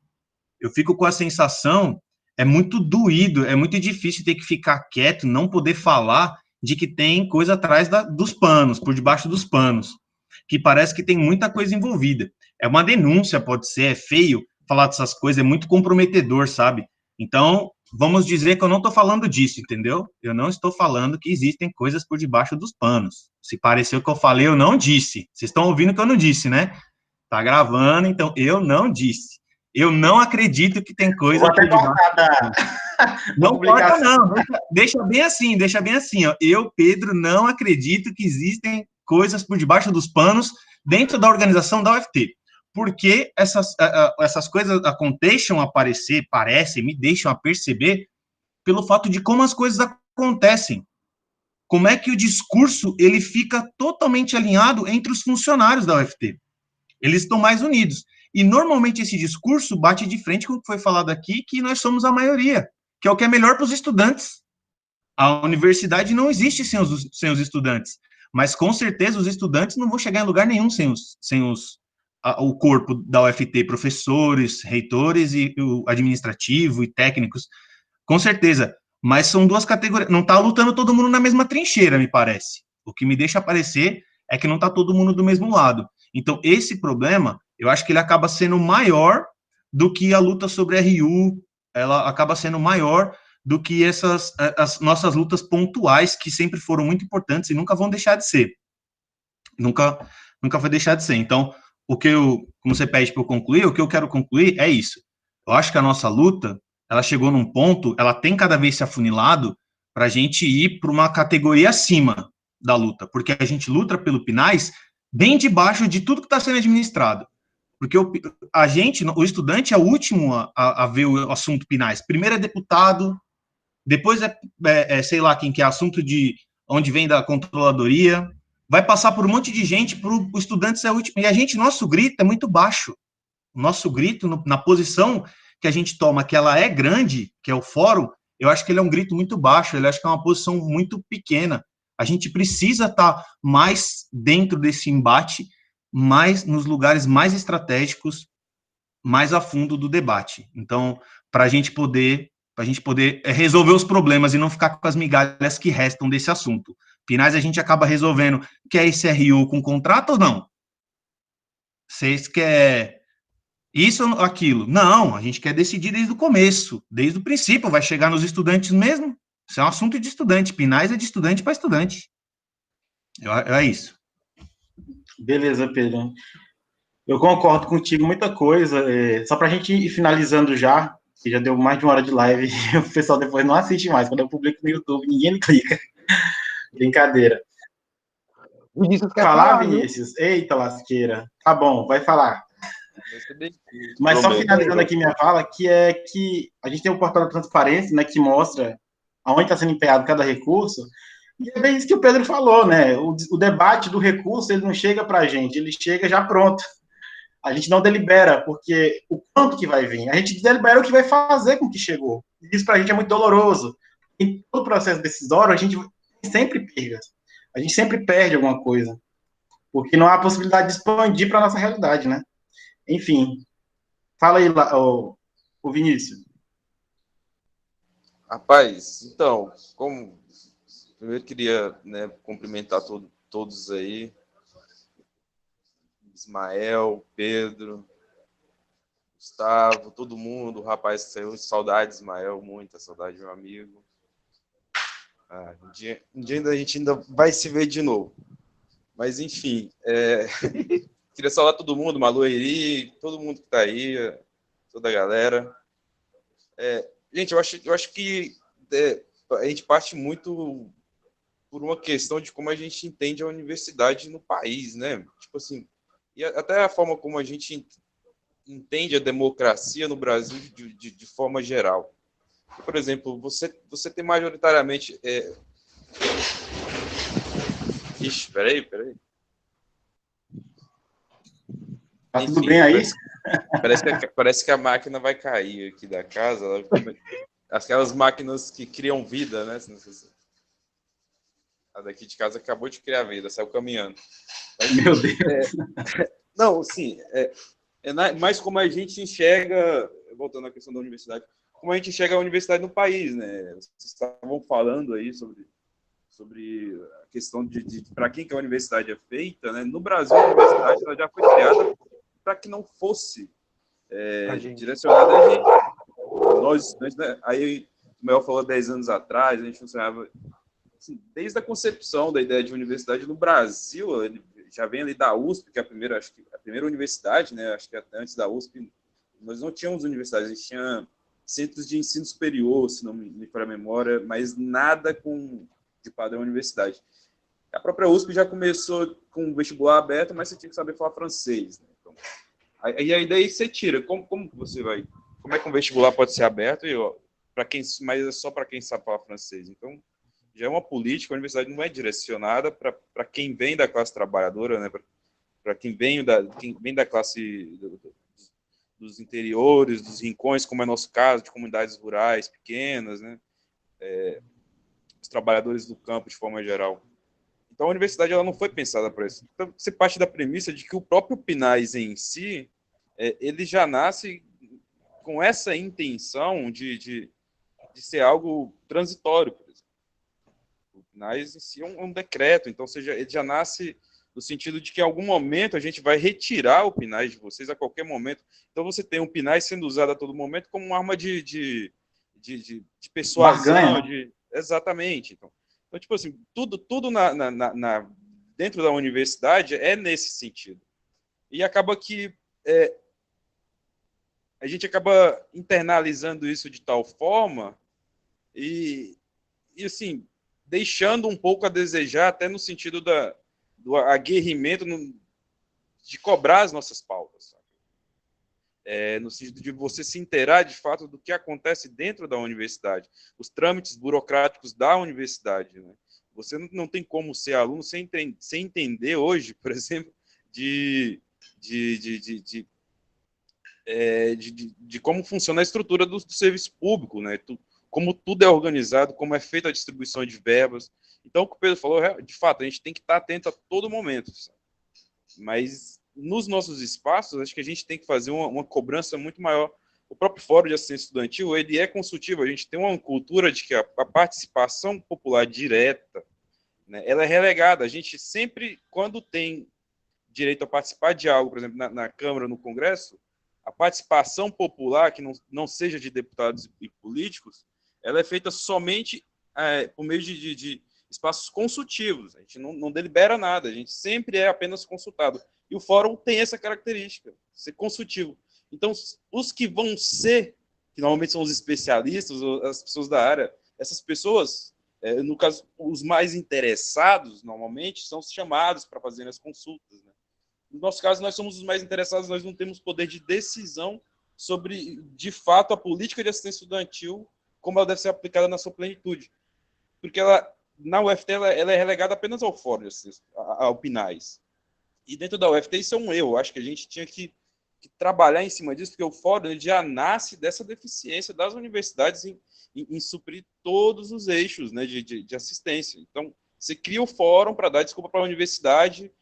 Eu fico com a sensação, é muito doído, é muito difícil ter que ficar quieto, não poder falar de que tem coisa atrás dos panos, por debaixo dos panos, que parece que tem muita coisa envolvida. É uma denúncia, pode ser, é feio falar dessas coisas, é muito comprometedor, sabe? Então, vamos dizer que eu não estou falando disso, entendeu? Eu não estou falando que existem coisas por debaixo dos panos. Se pareceu que eu falei, eu não disse. Vocês estão ouvindo que eu não disse, né? Tá gravando, então eu não disse. Eu não acredito que tem coisa por debaixo. Não corta, não. Deixa bem assim, ó. Eu, Pedro, não acredito que existem coisas por debaixo dos panos dentro da organização da UFT. Porque essas coisas deixam aparecer, me deixam a perceber pelo fato de como as coisas acontecem. Como é que o discurso ele fica totalmente alinhado entre os funcionários da UFT. Eles estão mais unidos. E, normalmente, esse discurso bate de frente com o que foi falado aqui, que nós somos a maioria, que é o que é melhor para os estudantes. A universidade não existe sem os estudantes. Mas, com certeza, os estudantes não vão chegar em lugar nenhum sem o corpo da UFT, professores, reitores e o administrativo e técnicos, com certeza. Mas são duas categorias. Não está lutando todo mundo na mesma trincheira, me parece. O que me deixa parecer é que não está todo mundo do mesmo lado. Então, esse problema, eu acho que ele acaba sendo maior do que a luta sobre a RU, ela acaba sendo maior do que as nossas lutas pontuais, que sempre foram muito importantes e nunca vão deixar de ser. Nunca vai deixar de ser. Então, como você pede para eu concluir, o que eu quero concluir é isso. Eu acho que a nossa luta, ela chegou num ponto, ela tem cada vez se afunilado para a gente ir para uma categoria acima da luta, porque a gente luta pelo Pinais bem debaixo de tudo que está sendo administrado. Porque o estudante é o último a ver o assunto Pinais. Primeiro é deputado, depois sei lá quem que é assunto de onde vem da controladoria, vai passar por um monte de gente para o estudante ser o último. E nosso grito é muito baixo. O nosso grito, na posição que a gente toma, que ela é grande, que é o fórum, eu acho que ele é um grito muito baixo, eu acho que é uma posição muito pequena. A gente precisa estar mais dentro desse embate, mais nos lugares mais estratégicos, mais a fundo do debate. Então, para a gente poder resolver os problemas e não ficar com as migalhas que restam desse assunto. Pinais a gente acaba resolvendo, quer esse RU com contrato ou não? Vocês querem isso ou aquilo? Não, a gente quer decidir desde o começo, desde o princípio, vai chegar nos estudantes mesmo. Isso é um assunto de estudante, Pinais é de estudante para estudante. É isso. Beleza, Pedro. Eu concordo contigo, muita coisa. Só para a gente ir finalizando já, que já deu mais de 1 hora de live, e o pessoal depois não assiste mais. Quando eu publico no YouTube, ninguém clica. Brincadeira. Vinícius quer Falar, falar, Vinícius? Eita, lasqueira. Tá bom, vai falar. Mas só Prometo. finalizando aqui minha fala, que é que a gente tem um portal da transparência, né, que mostra aonde está sendo empenhado cada recurso, e é bem isso que o Pedro falou, né, o debate do recurso, ele não chega para a gente, ele chega já pronto. A gente não delibera, porque o quanto que vai vir, a gente delibera o que vai fazer com o que chegou. Isso para a gente é muito doloroso. Em todo o processo decisório, a gente sempre perde. A gente sempre perde alguma coisa, porque não há possibilidade de expandir para a nossa realidade, né? Enfim, fala aí, o Vinícius. Rapaz, então, primeiro queria, né, cumprimentar todos aí, Ismael, Pedro, Gustavo, todo mundo, o rapaz que saiu, saudade, Ismael, muita saudade, meu amigo. Um dia a gente ainda vai se ver de novo. Mas, enfim, queria saudar todo mundo, Malueri, todo mundo que está aí, toda a galera. Gente, eu acho que a gente parte muito por uma questão de como a gente entende a universidade no país, né? Tipo assim, e até a forma como a gente entende a democracia no Brasil de forma geral. Por exemplo, você tem majoritariamente... Ixi, peraí. Tá tudo bem aí? Parece que a máquina vai cair aqui da casa. Aquelas máquinas que criam vida, né? A daqui de casa acabou de criar vida, saiu caminhando. Mas, meu Deus. Não, sim. Mas como a gente enxerga, voltando à questão da universidade, como a gente enxerga a universidade no país, né? Vocês estavam falando aí sobre a questão de para quem que a universidade é feita, né? No Brasil, a universidade ela já foi criada para que não fosse direcionada a gente. Nós, né? Aí o Mel falou 10 anos atrás, a gente funcionava assim, desde a concepção da ideia de universidade no Brasil, ele já vem ali da USP, que é a primeira universidade, né? Acho que até antes da USP nós não tínhamos universidades, a gente tinha centros de ensino superior, se não me falha a memória, mas nada de padrão universidade. A própria USP já começou com o vestibular aberto, mas você tinha que saber falar francês, né? Então, aí daí você tira, como você vai, como é que um vestibular pode ser aberto mas é só para quem sabe falar francês? Então, já é uma política, a universidade não é direcionada para quem vem da classe trabalhadora, né? Para quem vem da classe dos interiores, dos rincões, como é nosso caso, de comunidades rurais pequenas, né? Os trabalhadores do campo, de forma geral. Então, a universidade ela não foi pensada para isso. Então, você parte da premissa de que o próprio PNAES em si, ele já nasce com essa intenção de ser algo transitório, por exemplo. O PNAES em si é um decreto, então ele já nasce no sentido de que em algum momento a gente vai retirar o PNAES de vocês a qualquer momento. Então você tem um PNAES sendo usado a todo momento como uma arma de persuasão. Barganha, né? Exatamente. Então, tipo assim, tudo dentro da universidade é nesse sentido. E acaba que a gente acaba internalizando isso de tal forma e assim, deixando um pouco a desejar, até no sentido do aguerrimento de cobrar as nossas pautas. Sabe? No sentido de você se inteirar, de fato, do que acontece dentro da universidade, os trâmites burocráticos da universidade. Né? Você não tem como ser aluno sem entender hoje, por exemplo, de como funciona a estrutura do serviço público, né? Como tudo é organizado, como é feita a distribuição de verbas. Então, o que o Pedro falou, de fato, a gente tem que estar atento a todo momento. Sabe? Mas, nos nossos espaços, acho que a gente tem que fazer uma cobrança muito maior. O próprio Fórum de Assistência Estudantil, ele é consultivo. A gente tem uma cultura de que a participação popular direta, né, ela é relegada. A gente sempre, quando tem direito a participar de algo, por exemplo, na Câmara, no Congresso, a participação popular, que não seja de deputados e políticos, ela é feita somente por meio de espaços consultivos. A gente não delibera nada, a gente sempre é apenas consultado. E o fórum tem essa característica, ser consultivo. Então, os que vão ser, que normalmente são os especialistas, as pessoas da área, essas pessoas, no caso, os mais interessados, normalmente, são chamados para fazer as consultas. Né? No nosso caso, nós somos os mais interessados, nós não temos poder de decisão sobre, de fato, a política de assistência estudantil, como ela deve ser aplicada na sua plenitude. Porque na UFT ela é relegada apenas ao fórum, ao PNAES. E dentro da UFT isso é um erro. Eu acho que a gente tinha que trabalhar em cima disso, porque o fórum ele já nasce dessa deficiência das universidades em suprir todos os eixos, né, de assistência. Então, você cria o fórum para dar desculpa para a universidade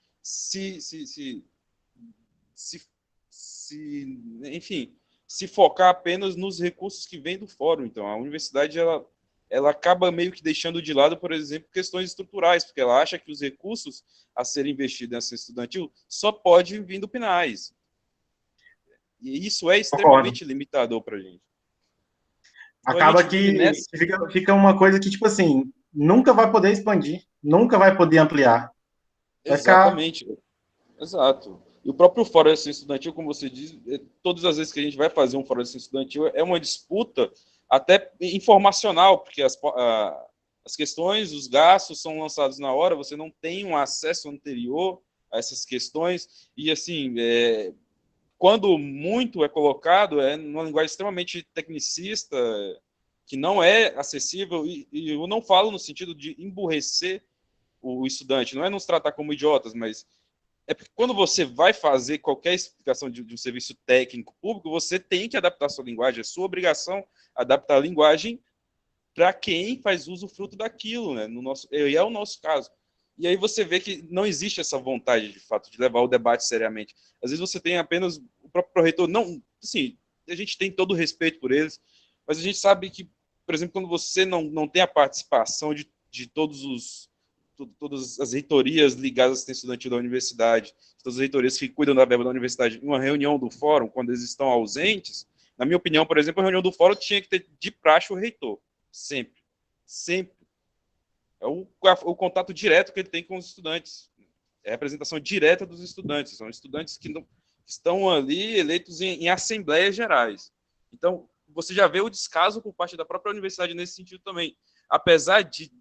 enfim, se focar apenas nos recursos que vêm do fórum. Então, a universidade ela acaba meio que deixando de lado, por exemplo, questões estruturais, porque ela acha que os recursos a serem investidos em assistência estudantil só podem vir do PNAES. E isso é extremamente limitador para a gente. Então, acaba que fica uma coisa que, tipo assim, nunca vai poder expandir, nunca vai poder ampliar. Exatamente. Exato. E o próprio Fórum de Assistência Estudantil, como você diz, todas as vezes que a gente vai fazer um Fórum de Assistência Estudantil, é uma disputa até informacional, porque as questões, os gastos são lançados na hora, você não tem um acesso anterior a essas questões, e assim, quando muito é colocado, é numa linguagem extremamente tecnicista, que não é acessível, e eu não falo no sentido de emburrecer o estudante, não é nos tratar como idiotas, mas é porque quando você vai fazer qualquer explicação de um serviço técnico público, você tem que adaptar a sua linguagem, é sua obrigação adaptar a linguagem para quem faz usufruto daquilo, né? E é o nosso caso. E aí você vê que não existe essa vontade, de fato, de levar o debate seriamente. Às vezes você tem apenas o próprio pró-reitor, não, assim, a gente tem todo o respeito por eles, mas a gente sabe que, por exemplo, quando você não tem a participação de todas as reitorias ligadas à assistência estudantil da universidade, todas as reitorias que cuidam da verba da universidade, em uma reunião do fórum, quando eles estão ausentes, na minha opinião, por exemplo, a reunião do fórum tinha que ter de praxe o reitor. Sempre. Sempre. É o contato direto que ele tem com os estudantes. É a representação direta dos estudantes. São estudantes que estão ali eleitos em assembleias gerais. Então, você já vê o descaso por parte da própria universidade nesse sentido também. Apesar de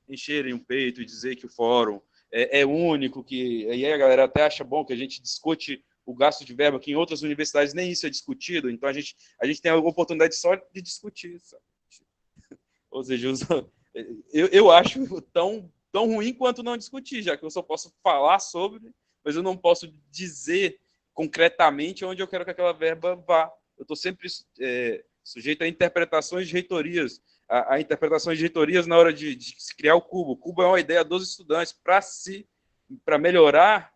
encherem o peito e dizer que o fórum é único, que aí a galera até acha bom que a gente discute o gasto de verba, que em outras universidades nem isso é discutido, então a gente tem a oportunidade só de discutir, sabe? Ou seja, eu acho tão ruim quanto não discutir, já que eu só posso falar sobre, mas eu não posso dizer concretamente onde eu quero que aquela verba vá. Eu estou sempre sujeito a interpretações de reitorias. a interpretação de reitorias na hora de se criar o Cubo. O Cubo é uma ideia dos estudantes para melhorar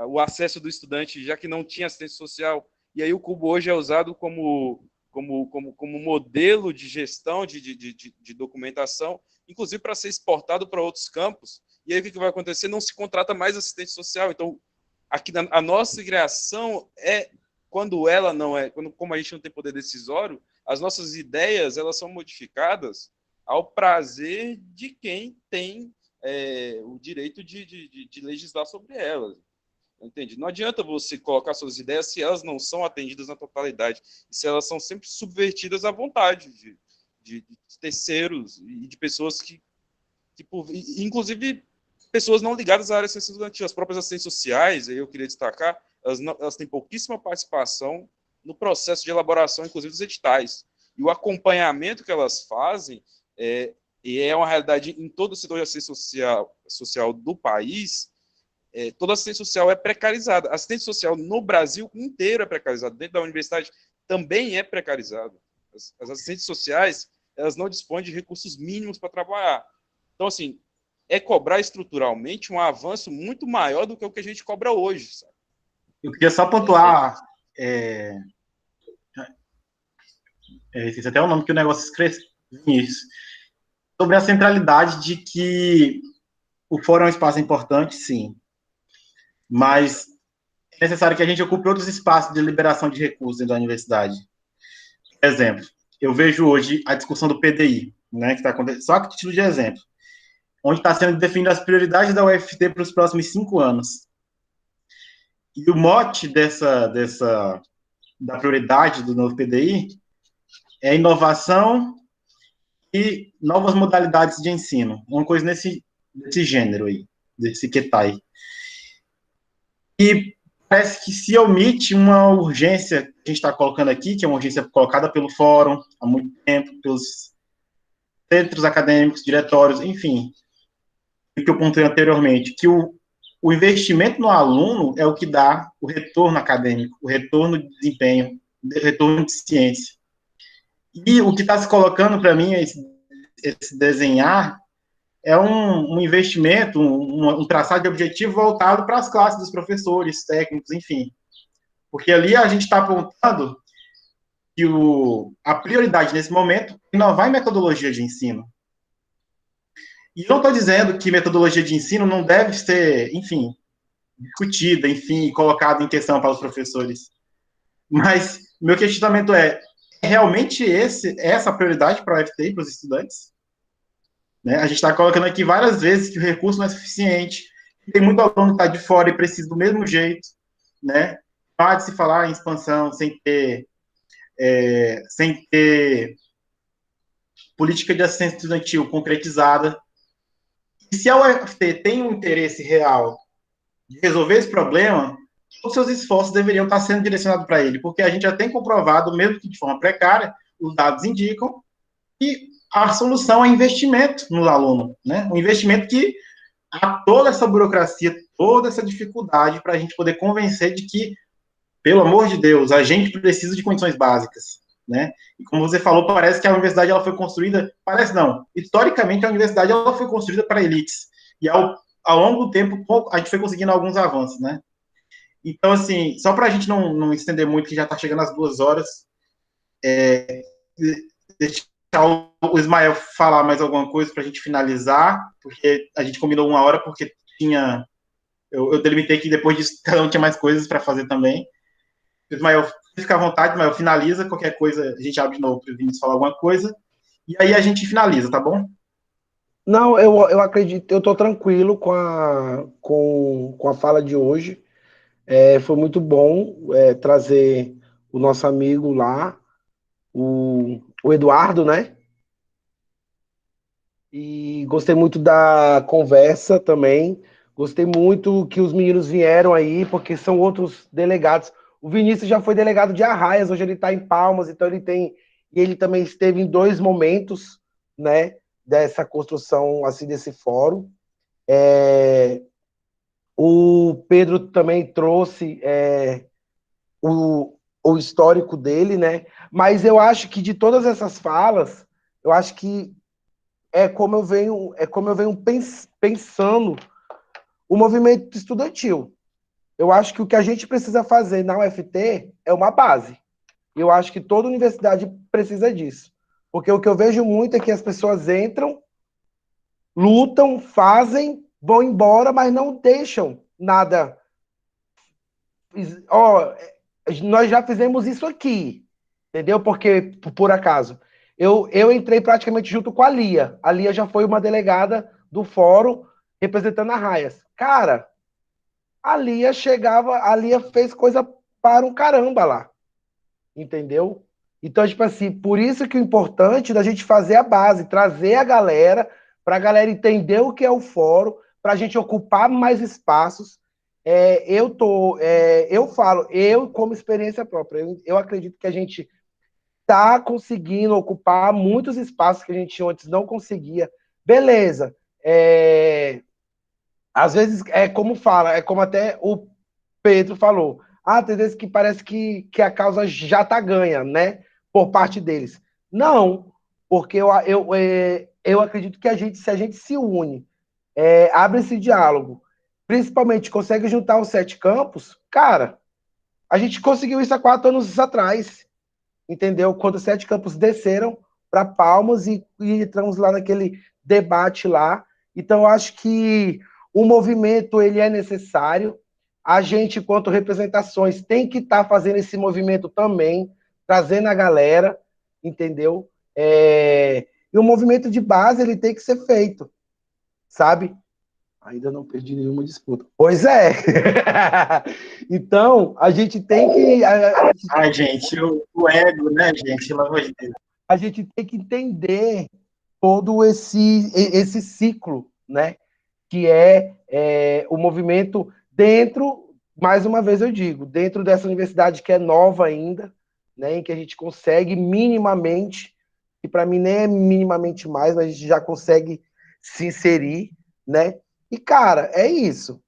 o acesso do estudante, já que não tinha assistência social. E aí o Cubo hoje é usado como modelo de gestão de documentação, inclusive para ser exportado para outros campos. E aí o que vai acontecer? Não se contrata mais assistente social. Então, aqui a nossa criação quando ela não é, como a gente não tem poder decisório, as nossas ideias elas são modificadas ao prazer de quem tem o direito de legislar sobre elas. Entende? Não adianta você colocar suas ideias se elas não são atendidas na totalidade, se elas são sempre subvertidas à vontade de terceiros e de pessoas que inclusive pessoas não ligadas à área de ciência estudantil. As próprias assistentes sociais, eu queria destacar, elas têm pouquíssima participação no processo de elaboração, inclusive dos editais. E o acompanhamento que elas fazem e é uma realidade em todo o setor de assistência social do país. Toda assistência social é precarizada. A assistência social no Brasil inteiro é precarizada. Dentro da universidade também é precarizada. As assistentes sociais, elas não dispõem de recursos mínimos para trabalhar. Então, assim, cobrar estruturalmente um avanço muito maior do que o que a gente cobra hoje, sabe? Eu queria só pontuar, esqueci até o nome que o negócio escreve isso, sobre a centralidade de que o fórum é um espaço importante, sim, mas é necessário que a gente ocupe outros espaços de liberação de recursos dentro da universidade. Por exemplo, eu vejo hoje a discussão do PDI, né, que está acontecendo, só que título de exemplo, onde está sendo definido as prioridades da UFT para os próximos 5 anos. E o mote da prioridade do novo PDI é inovação e novas modalidades de ensino. Uma coisa desse gênero aí, desse quetai. E parece que se omite uma urgência que a gente está colocando aqui, que é uma urgência colocada pelo fórum há muito tempo, pelos centros acadêmicos, diretórios, enfim, o que eu contei anteriormente, que o investimento no aluno é o que dá o retorno acadêmico, o retorno de desempenho, o retorno de ciência. E o que está se colocando para mim, esse desenhar, é um investimento, um traçado de objetivo voltado para as classes dos professores, técnicos, enfim. Porque ali a gente está apontando que a prioridade nesse momento é inovar em metodologia de ensino. E eu não estou dizendo que metodologia de ensino não deve ser, enfim, discutida, enfim, colocada em questão para os professores. Mas meu questionamento é realmente essa a prioridade para a UFT e para os estudantes? Né? A gente está colocando aqui várias vezes que o recurso não é suficiente, tem muito aluno que está de fora e precisa do mesmo jeito, né? Para de se falar em expansão sem ter política de assistência estudantil concretizada. E se a UFT tem um interesse real de resolver esse problema, os seus esforços deveriam estar sendo direcionados para ele, porque a gente já tem comprovado, mesmo que de forma precária, os dados indicam que a solução é investimento no aluno, né? Um investimento que há toda essa burocracia, toda essa dificuldade para a gente poder convencer de que, pelo amor de Deus, a gente precisa de condições básicas, né? E como você falou, parece que a universidade ela foi construída, parece não, historicamente a universidade ela foi construída para elites, e ao longo do tempo a gente foi conseguindo alguns avanços, né? Então, assim, só para a gente não estender muito, que já está chegando às 2 horas, deixar o Ismael falar mais alguma coisa para a gente finalizar, porque a gente combinou 1 hora, porque eu delimitei que depois disso cada um tinha mais coisas para fazer também. Ismael, fica à vontade, Ismael, finaliza, qualquer coisa a gente abre de novo para o Vinícius falar alguma coisa, e aí a gente finaliza, tá bom? Não, eu acredito, eu estou tranquilo com a fala de hoje. Foi muito bom trazer o nosso amigo lá, o Eduardo, né? E gostei muito da conversa também. Gostei muito que os meninos vieram aí, porque são outros delegados. O Vinícius já foi delegado de Arraias, hoje ele está em Palmas, então ele também esteve em 2 momentos, né, dessa construção assim desse fórum. O Pedro também trouxe o histórico dele, né? Mas eu acho que de todas essas falas, eu acho que é como eu venho pensando o movimento estudantil. Eu acho que o que a gente precisa fazer na UFT é uma base. Eu acho que toda universidade precisa disso. Porque o que eu vejo muito é que as pessoas entram, lutam, fazem, vão embora, mas não deixam nada. Ó, nós já fizemos isso aqui, entendeu? Porque, por acaso, eu entrei praticamente junto com a Lia. A Lia já foi uma delegada do fórum representando a Raias. Cara, a Lia fez coisa para um caramba lá, entendeu? Então, tipo assim, por isso que o importante da gente fazer a base, trazer a galera, para a galera entender o que é o fórum, para a gente ocupar mais espaços. Eu falo, eu como experiência própria, eu acredito que a gente está conseguindo ocupar muitos espaços que a gente antes não conseguia. Beleza. Às vezes é como fala, é como até o Pedro falou. Ah, tem vezes que parece que a causa já está ganha, né? Por parte deles. Não, porque eu acredito que se a gente se une, abre esse diálogo, principalmente consegue juntar os 7 campos, cara, a gente conseguiu isso há 4 anos atrás, entendeu? Quando os 7 campos desceram para Palmas e entramos lá naquele debate lá. Então, eu acho que o movimento ele é necessário. A gente, enquanto representações, tem que estar fazendo esse movimento também, trazendo a galera, entendeu? E o movimento de base ele tem que ser feito, sabe? Ainda não perdi nenhuma disputa. Pois é. Então, a gente tem que. Ai, gente, o ego, né, gente? Pelo amor de Deus. A gente tem que entender todo esse ciclo, né? Que o movimento dentro, mais uma vez eu digo, dentro dessa universidade que é nova ainda, né? Em que a gente consegue minimamente, que para mim nem é minimamente mais, mas a gente já consegue se inserir, né? E, cara, é isso.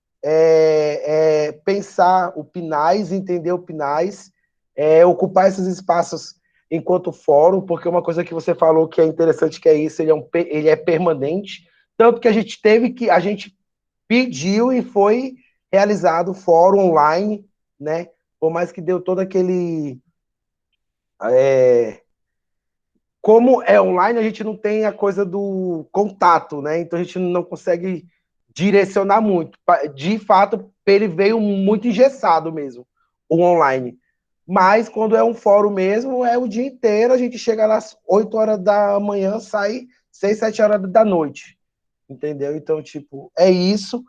Pensar o Pinais, entender o Pinais, ocupar esses espaços enquanto fórum, porque uma coisa que você falou que é interessante que é isso, ele é permanente, tanto que a gente pediu e foi realizado o fórum online, né? Por mais que deu todo aquele como é online, a gente não tem a coisa do contato, né? Então a gente não consegue direcionar muito. De fato, ele veio muito engessado mesmo, o online. Mas quando é um fórum mesmo, é o dia inteiro, a gente chega lá às 8 horas da manhã, sai 6, 7 horas da noite. Entendeu? Então, tipo, é isso.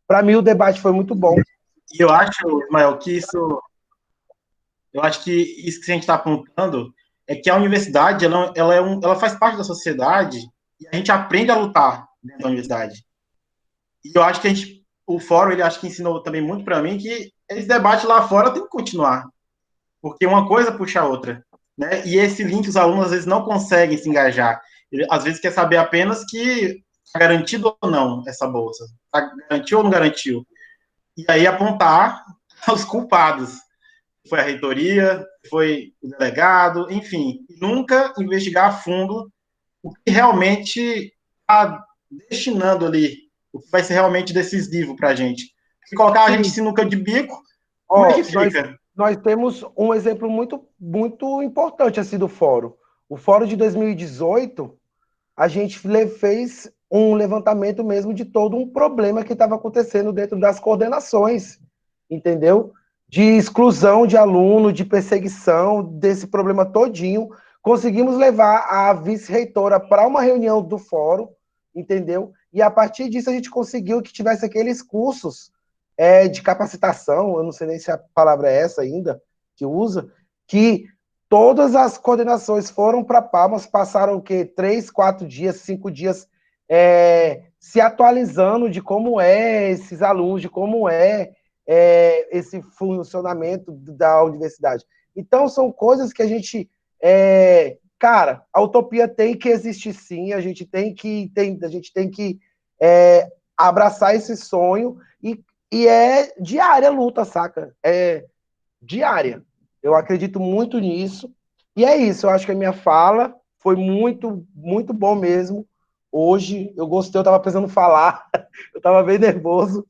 Para mim, o debate foi muito bom. E eu acho, Ismael, eu acho que isso que a gente está apontando é que a universidade ela faz parte da sociedade e a gente aprende a lutar dentro da universidade. E eu acho que o fórum, ele acho que ensinou também muito para mim que esse debate lá fora tem que continuar, porque uma coisa puxa a outra, né? E esse link os alunos às vezes não conseguem se engajar. Ele, às vezes quer saber apenas que está garantido ou não essa bolsa, tá garantiu ou não garantiu. E aí apontar os culpados. Foi a reitoria, foi o delegado, enfim, nunca investigar a fundo o que realmente está destinando ali, o que vai ser realmente decisivo para a gente. Se colocar a gente em sinuca de bico, como é que fica? Nós temos um exemplo muito, muito importante assim do fórum. O fórum de 2018, a gente fez um levantamento mesmo de todo um problema que estava acontecendo dentro das coordenações, entendeu? De exclusão de aluno, de perseguição, desse problema todinho. Conseguimos levar a vice-reitora para uma reunião do fórum, entendeu? E a partir disso a gente conseguiu que tivesse aqueles cursos de capacitação, eu não sei nem se a palavra é essa ainda, que usa, que todas as coordenações foram para Palmas, passaram o quê? 3, 4 dias, 5 dias se atualizando de como esses alunos, de como esse funcionamento da universidade. Então, são coisas que a gente... cara, a utopia tem que existir sim, a gente tem que abraçar esse sonho e é diária a luta, saca? É diária. Eu acredito muito nisso. E é isso, eu acho que a minha fala Foi muito, muito bom mesmo. Hoje, eu gostei, eu estava precisando falar, eu estava bem nervoso,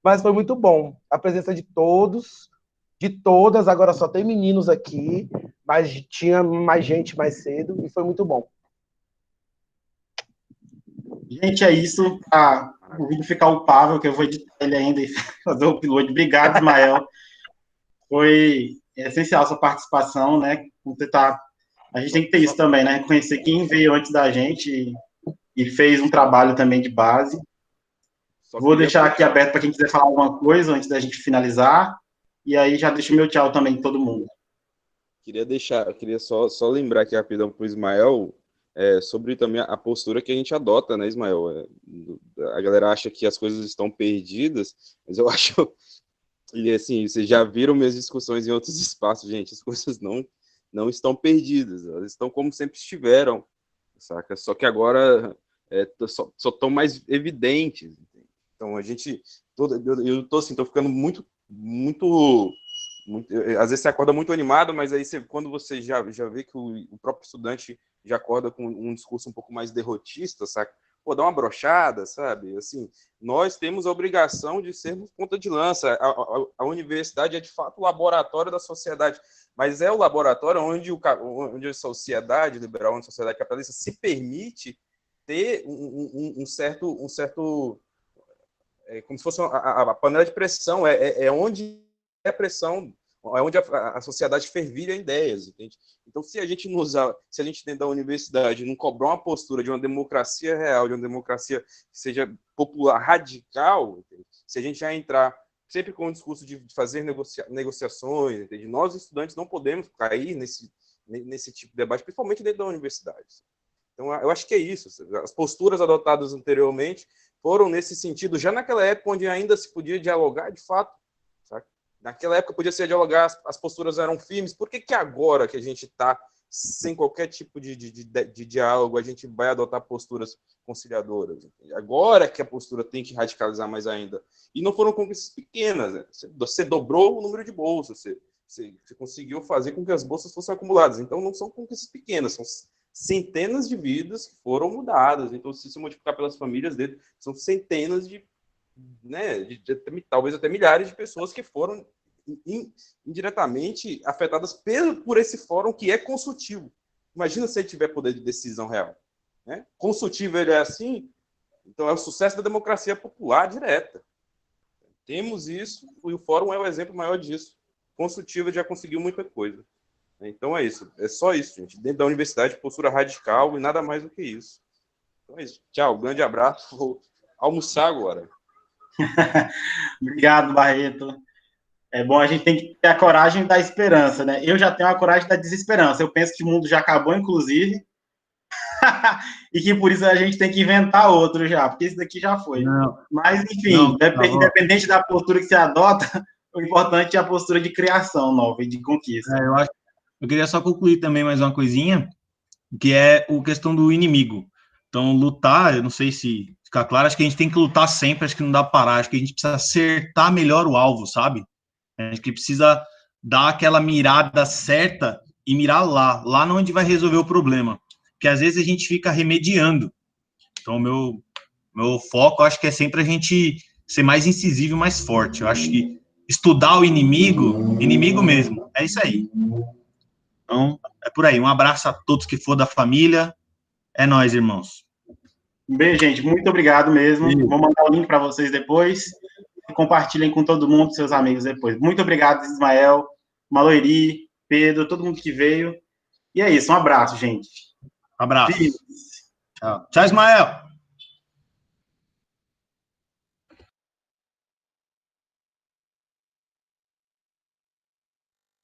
mas foi muito bom. A presença de todos, de todas, agora só tem meninos aqui, mas tinha mais gente mais cedo, e foi muito bom. Gente, é isso. O vídeo ficar upável, que eu vou editar ele ainda e fazer o upload. Obrigado, Ismael. Foi essencial a sua participação, né? A gente tem que ter isso também, né? Reconhecer quem veio antes da gente e fez um trabalho também de base. Vou deixar aqui aberto para quem quiser falar alguma coisa antes da gente finalizar. E aí já deixo o meu tchau também de todo mundo. Queria só lembrar aqui rapidão para o Ismael sobre também a postura que a gente adota, né, Ismael? A galera acha que as coisas estão perdidas, mas eu acho. E assim, vocês já viram minhas discussões em outros espaços, gente, as coisas não estão perdidas, elas estão como sempre estiveram, saca? Só que agora só estão mais evidentes. Então a gente, eu tô assim, tô ficando muito, às vezes você acorda muito animado, mas aí quando você já vê que o próprio estudante já acorda com um discurso um pouco mais derrotista, saca? Pô, dá uma brochada, sabe? Assim, nós temos a obrigação de sermos ponta de lança. A universidade é, de fato, o laboratório da sociedade, mas é o laboratório onde a sociedade liberal, onde a sociedade capitalista se permite ter um certo como se fosse a panela de pressão, onde é a pressão, é onde a sociedade fervilha ideias, entende? Então, se a gente dentro da universidade não cobrar uma postura de uma democracia real, de uma democracia que seja popular, radical, entende? Se a gente já entrar sempre com o discurso de fazer negociações, entende? Nós, estudantes, não podemos cair nesse tipo de debate, principalmente dentro da universidade. Então, eu acho que é isso. As posturas adotadas anteriormente foram nesse sentido, já naquela época onde ainda se podia dialogar, de fato. Sabe? Naquela época podia se dialogar, as posturas eram firmes. Por que agora que a gente está sem qualquer tipo de diálogo, a gente vai adotar posturas conciliadoras? Agora que a postura tem que radicalizar mais ainda. E não foram conquistas pequenas. Né? Você dobrou o número de bolsas, você conseguiu fazer com que as bolsas fossem acumuladas. Então, não são conquistas pequenas, são centenas de vidas que foram mudadas. Então, se multiplicar pelas famílias dele, são centenas talvez até milhares de pessoas que foram indiretamente afetadas por esse fórum que é consultivo. Imagina se ele tiver poder de decisão real. Né? Consultivo ele é assim, então é o sucesso da democracia popular direta. Temos isso, e o fórum é o exemplo maior disso. Consultivo já conseguiu muita coisa. Então é isso, é só isso, gente. Dentro da universidade, postura radical e nada mais do que isso. Então é isso. Tchau, grande abraço. Vou almoçar agora. Obrigado, Barreto. É bom, a gente tem que ter a coragem da esperança, né? Eu já tenho a coragem da desesperança. Eu penso que o mundo já acabou, inclusive, e que por isso a gente tem que inventar outro já, porque esse daqui já foi. Não, mas, enfim, independente da postura que você adota, o importante é a postura de criação nova e de conquista. Eu queria só concluir também mais uma coisinha, que é a questão do inimigo. Então, lutar, eu não sei se fica claro, acho que a gente tem que lutar sempre, acho que não dá para parar, acho que a gente precisa acertar melhor o alvo, sabe? Acho que precisa dar aquela mirada certa e mirar lá onde vai resolver o problema. Porque às vezes a gente fica remediando. Então, meu foco, acho que é sempre a gente ser mais incisivo e mais forte. Eu acho que estudar o inimigo mesmo, é isso aí. Então, é por aí. Um abraço a todos que for da família. É nóis, irmãos. Um beijo, gente. Muito obrigado mesmo. Vou mandar o link para vocês depois. E compartilhem com todo mundo, seus amigos depois. Muito obrigado, Ismael, Maloiri, Pedro, todo mundo que veio. E é isso. Um abraço, gente. Abraço. Tchau. Tchau, Ismael.